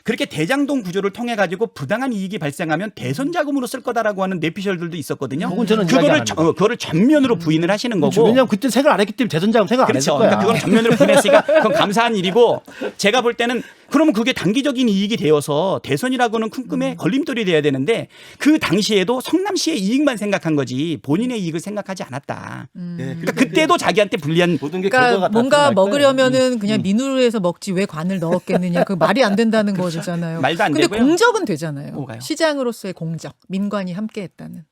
그렇게 대장동 구조를 통해 가지고 부당한 이익이 발생하면 대선 자금으로 쓸 거다라고 하는 뇌피셜들도 있었거든요. 그건 저는 이야기 안 합니다. 그거를 전면으로 부인을 하시는 거고. 왜냐하면 그때 생각 안 했기 때문에 대선자금 생각 안 했을 그렇죠. 거야. 그러니까 그건 전면으로 부인했으니까 그건 감사한 일이고 제가 볼 때는 그러면 그게 단기적인 이익이 되어서 대선이라고는 큰 꿈에 걸림돌이 돼야 되는데 그 당시에도 성남시의 이익만 생각한 거지 본인의 이익을 생각하지 않았다. 그러니까 그때도 자기한테 불리한 모든 게 그러니까 결과가 다 뭔가 드러날 거예요. 먹으려면은 그냥 민우로해서 먹지 왜 관을 넣었겠느냐. 그 말이 안 된다는 거잖아요. 말도 안 근데 되고요. 공적은 되잖아요. 뭐가요? 시장으로서의 공적, 민관이 함께했다는.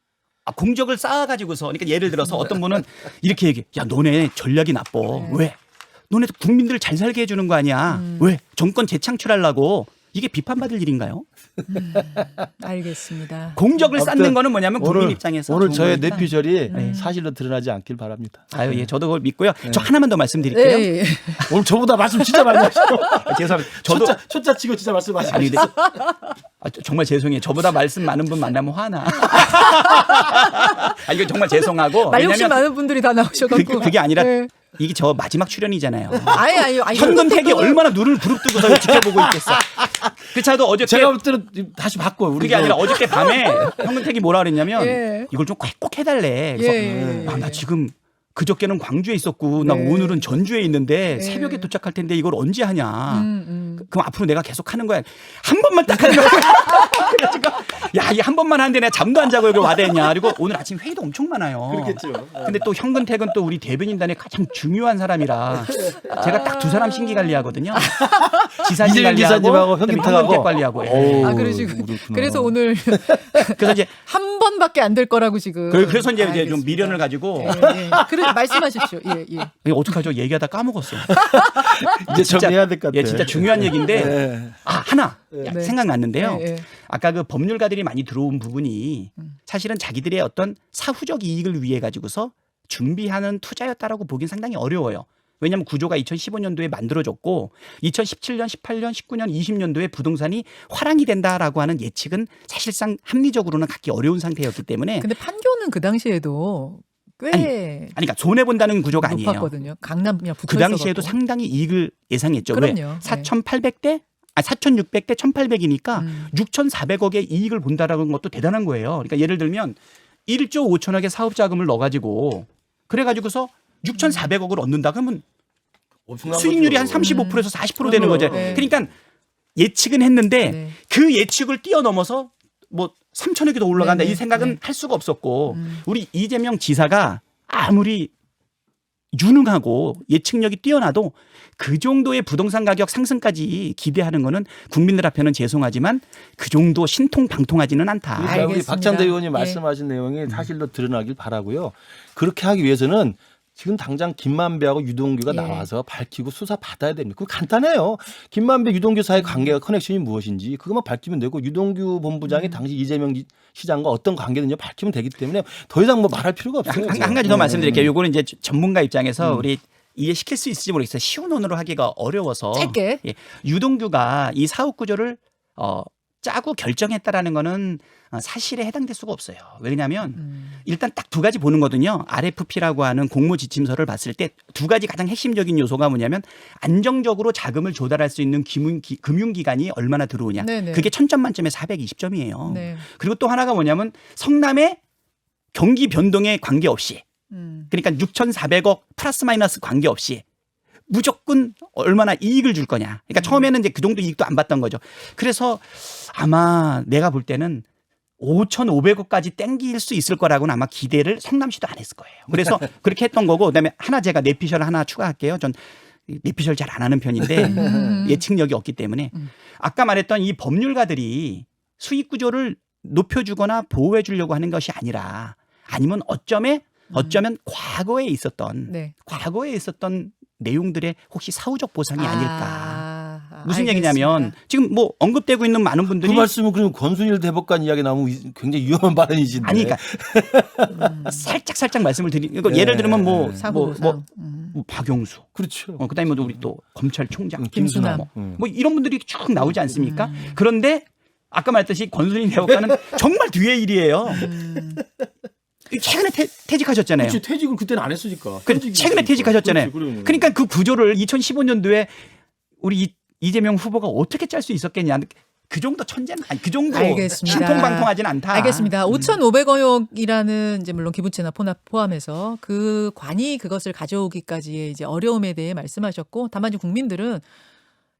공적을 쌓아가지고서 그러니까 예를 들어서 어떤 분은 이렇게 얘기해. 야 너네 전략이 나빠. 왜? 너네 국민들을 잘 살게 해주는 거 아니야. 왜? 정권 재창출하려고. 이게 비판받을 일인가요? 알겠습니다. 공적을 쌓는 아무튼 거는 뭐냐면 국민 오늘, 입장에서 오늘 좋은 저의 거니까. 뇌피셜이 사실로 드러나지 않길 바랍니다. 아유 예 저도 그걸 믿고요. 저 하나만 더 말씀드릴게요. 네. 예. 오늘 저보다 말씀 진짜 많이 하시고 죄송합니다. 저도 초짜 치고 진짜 말씀하시고. 아니 근데 정말 죄송해요. 저보다 말씀 많은 분 만나면 화나. 이거 정말 죄송하고 말 욕심 왜냐면 많은 분들이 다 나오셔가지고. 그게 아니라 네. 이게 저 마지막 출연이잖아요. 아니. 현근택이 얼마나 눈을 부릅뜨고서 지켜보고 있겠어. 그렇다도 어저께 제가 볼 때는 다시 바꿔요. 우리 그게 아니라 어저께 밤에 현근택이 뭐라 그랬냐면 예. 이걸 좀 꼭 해달래. 그래서 예. 나 지금 그저께는 광주에 있었고 나 네. 오늘은 전주에 있는데 네. 새벽에 도착할 텐데 이걸 언제 하냐. 그럼 앞으로 내가 계속 하는 거야. 한 번만 딱 하는 거야. 그래가지고 야, 이 한 번만 하는데 내가 잠도 안 자고 여기 와대냐. 그리고 오늘 아침 회의도 엄청 많아요. 그렇겠죠. 근데 또 현근택은 또 우리 대변인단의 가장 중요한 사람이라 제가 딱 두 사람 신기 관리하거든요. 지사님 이재명 관리하고 기사님하고 그다음에 현근택하고. 현근택 관리하고. 오. 아, 그러시고. 그렇구나. 그래서 오늘 그래서 이제 한 번밖에 안 될 거라고 지금. 그래서 이제 좀 알겠습니다. 미련을 가지고 예. 그래 말씀하십시오. 예. 이거 어떡하죠? 얘기하다 까먹었어요. 이제 진짜- 정리해야 될 것 같아요. 예, 진짜 중요한 얘기인데 네. 하나 네. 생각났는데요. 예. 아까 그 법률가들이 많이 들어온 부분이 사실은 자기들의 어떤 사후적 이익을 위해 가지고서 준비하는 투자였다라고 보긴 상당히 어려워요. 왜냐하면 구조가 2015년도에 만들어졌고 2017년, 18년, 19년, 20년도에 부동산이 화랑이 된다라고 하는 예측은 사실상 합리적으로는 갖기 어려운 상태였기 때문에 근데 판교는 그 당시에도 꽤 그러니까 손해 본다는 구조가 아니에요. 높았거든요. 강남이랑 붙어 그 당시에도 있어갖고. 상당히 이익을 예상했죠. 그럼요. 왜? 4,800대 4,600대 1,800이니까 6,400억의 이익을 본다라는 것도 대단한 거예요. 그러니까 예를 들면 1조 5천억의 사업 자금을 넣어가지고 그래가지고서 6,400억을 얻는다 그러면 엄청난 수익률이 거죠. 한 35%에서 40% 되는 거죠. 네. 그러니까 예측은 했는데 네. 그 예측을 뛰어넘어서 뭐 3천억이 더 올라간다 네, 이 생각은 네. 할 수가 없었고 우리 이재명 지사가 아무리 유능하고 예측력이 뛰어나도 그 정도의 부동산 가격 상승까지 기대하는 거는 국민들 앞에는 죄송하지만 그 정도 신통방통하지는 않다. 그러니까 우리 알겠습니다. 박찬대 의원이 예. 말씀하신 내용이 사실로 드러나길 바라고요. 그렇게 하기 위해서는 지금 당장 김만배하고 유동규가 예. 나와서 밝히고 수사 받아야 됩니다. 그거 간단해요. 김만배, 유동규 사이 관계가 커넥션이 무엇인지 그것만 밝히면 되고 유동규 본부장이 당시 이재명 시장과 어떤 관계든지 밝히면 되기 때문에 더 이상 뭐 말할 필요가 없어요. 한 가지 더 말씀드릴게요. 요거는 이제 전문가 입장에서 우리 이해시킬 수 있을지 모르겠어요. 쉬운 언어로 하기가 어려워서. 짧게. 예, 유동규가 이 사업 구조를 짜고 결정했다라는 거는 사실에 해당될 수가 없어요. 왜냐하면 일단 딱 두 가지 보는 거거든요. RFP라고 하는 공모 지침서를 봤을 때 두 가지 가장 핵심적인 요소가 뭐냐면 안정적으로 자금을 조달할 수 있는 금융기관이 얼마나 들어오냐. 네네. 그게 1000점 만점에 420점이에요. 네. 그리고 또 하나가 뭐냐면 성남의 경기 변동에 관계없이 그러니까 6,400억 플러스 마이너스 관계없이 무조건 얼마나 이익을 줄 거냐. 그러니까 처음에는 이제 그 정도 이익도 안 받던 거죠. 그래서 아마 내가 볼 때는 5,500억까지 땡길 수 있을 거라고는 아마 기대를 성남시도 안 했을 거예요. 그래서 그렇게 했던 거고, 그다음에 하나 제가 내피셜 하나 추가할게요. 전 내피셜 잘 안 하는 편인데 예측력이 없기 때문에 아까 말했던 이 법률가들이 수익 구조를 높여주거나 보호해 주려고 하는 것이 아니라 아니면 어쩌면 과거에 있었던 네. 내용들의 혹시 사후적 보상이 아닐까. 무슨 알겠습니다. 얘기냐면 지금 뭐 언급되고 있는 많은 분들이 그 말씀은 그럼 권순일 대법관 이야기 나오면 굉장히 위험한 발언이신데. 아니 그러니까 살짝 말씀을 드리니까 네. 예를 들면 뭐 사고보상. 박용수, 그렇죠. 그다음에 뭐 우리 또 검찰총장 김수남. 뭐 이런 분들이 쭉 나오지 않습니까? 그런데 아까 말했듯이 권순일 대법관은 정말 뒤의 일이에요. 최근에 퇴직하셨잖아요. 그렇지, 퇴직을 그때는 안 했으니까. 최근에 퇴직하셨잖아요. 그렇지, 그러니까 그 구조를 2015년도에 우리 이재명 후보가 어떻게 짤 수 있었겠냐. 그 정도 천재는 아니, 그 정도 알겠습니다. 신통방통하진 않다. 알겠습니다. 5,500억이라는 이제 물론 기부채나 포함해서 그 관이 그것을 가져오기까지의 이제 어려움에 대해 말씀하셨고, 다만 이제 국민들은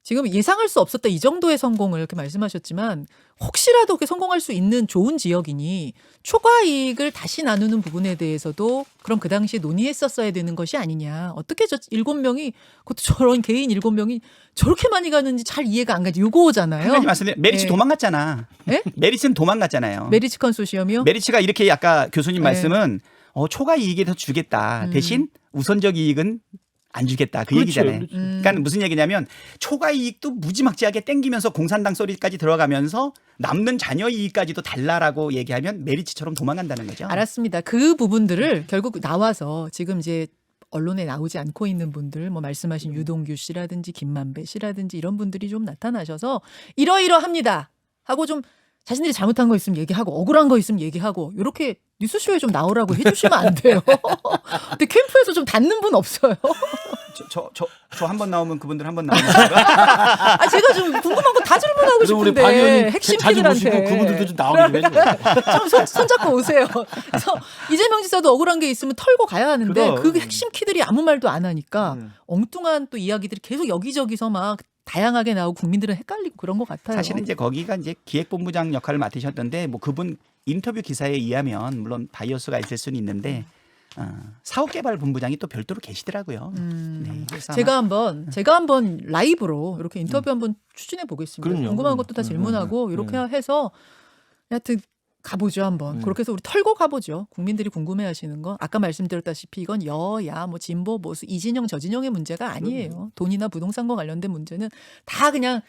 지금 예상할 수 없었다 이 정도의 성공을 이렇게 말씀하셨지만 혹시라도 그렇게 성공할 수 있는 좋은 지역이니 초과 이익을 다시 나누는 부분에 대해서도 그럼 그 당시에 논의했었어야 되는 것이 아니냐. 어떻게 저 7명이 그것도 저런 개인 7명이 저렇게 많이 가는지 잘 이해가 안 가지. 요거잖아요. 한 가지 말씀드려요. 메리츠 네. 도망갔잖아. 네? 메리츠는 도망갔잖아요. 메리츠 컨소시엄이요? 메리츠가 이렇게 아까 교수님 네. 말씀은 초과 이익에 더 주겠다. 대신 우선적 이익은 안 주겠다. 그 그렇죠, 얘기잖아요. 그렇죠. 그러니까 무슨 얘기냐면 초과 이익도 무지막지하게 땡기면서 공산당 소리까지 들어가면서 남는 자녀 이익까지도 달라라고 얘기하면 메리츠처럼 도망간다는 거죠. 알았습니다. 그 부분들을 결국 나와서 지금 이제 언론에 나오지 않고 있는 분들, 뭐 말씀하신 유동규 씨라든지 김만배 씨라든지 이런 분들이 좀 나타나셔서 이러이러합니다 하고 좀 자신들이 잘못한 거 있으면 얘기하고 억울한 거 있으면 얘기하고 이렇게 뉴스쇼에 좀 나오라고 해주시면 안 돼요. 근데 캠프에서 좀 닿는 분 없어요. 저 한 번 나오면 그분들 한 번 나오면 아 제가 좀 궁금한 거 다 질문하고 그래서 우리 싶은데 박 의원님 핵심 자주 보시고 피들한테 그분들도 좀 나오게 좀 해줘요. 좀 손잡고 오세요. 그래서 이재명 지사도 억울한 게 있으면 털고 가야 하는데 그럼. 그 핵심 키들이 아무 말도 안 하니까 엉뚱한 또 이야기들이 계속 여기저기서 막 다양하게 나오고 국민들은 헷갈리고 그런 것 같아요. 사실은 이제 거기가 이제 기획본부장 역할을 맡으셨던데 뭐 그분 인터뷰 기사에 의하면 물론 바이어스가 있을 수는 있는데 사업개발본부장이 또 별도로 계시더라고요. 네, 그래서 제가 한번 라이브로 이렇게 인터뷰 한번 추진해 보겠습니다. 그럼요. 궁금한 것도 다 질문하고 이렇게 해서 하여튼 가보죠 한번. 그렇게 해서 우리 털고 가보죠. 국민들이 궁금해하시는 거. 아까 말씀드렸다시피 이건 여야 뭐 진보 보수 이진영 저진영의 문제가 아니에요. 돈이나 부동산과 관련된 문제는 다 그냥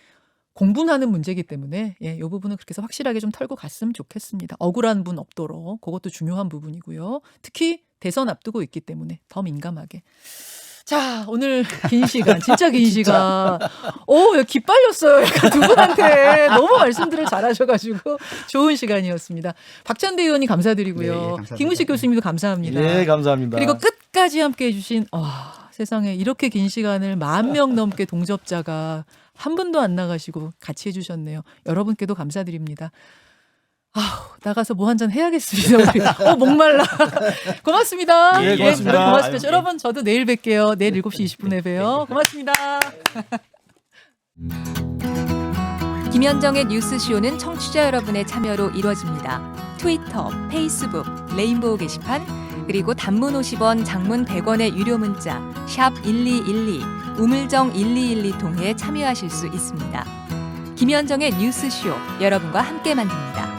공분하는 문제이기 때문에 이 부분은 그렇게 해서 확실하게 좀 털고 갔으면 좋겠습니다. 억울한 분 없도록 그것도 중요한 부분이고요. 특히 대선 앞두고 있기 때문에 더 민감하게. 자, 오늘 긴 시간, 진짜 긴 시간. 기빨렸어요. 약간 두 분한테 너무 말씀들을 잘하셔가지고 좋은 시간이었습니다. 박찬대 의원님 감사드리고요. 네, 감사합니다. 김우식 교수님도 감사합니다. 네, 감사합니다. 그리고 끝까지 함께 해주신 세상에 이렇게 긴 시간을 10,000명 넘게 동접자가 한 분도 안 나가시고 같이 해주셨네요. 여러분께도 감사드립니다. 나가서 뭐 한 잔 해야겠습니다. 우리. 목말라. 고맙습니다. 예, 고맙습니다. 고맙습니다. 여러분, 저도 내일 뵐게요. 내일 7시 20분에 봬요. 고맙습니다. 김현정의 뉴스쇼는 청취자 여러분의 참여로 이루어집니다. 트위터, 페이스북, 레인보우 게시판, 그리고 단문 50원, 장문 100원의 유료 문자 샵 1212, 우물정 1212 통해 참여하실 수 있습니다. 김현정의 뉴스쇼, 여러분과 함께 만듭니다.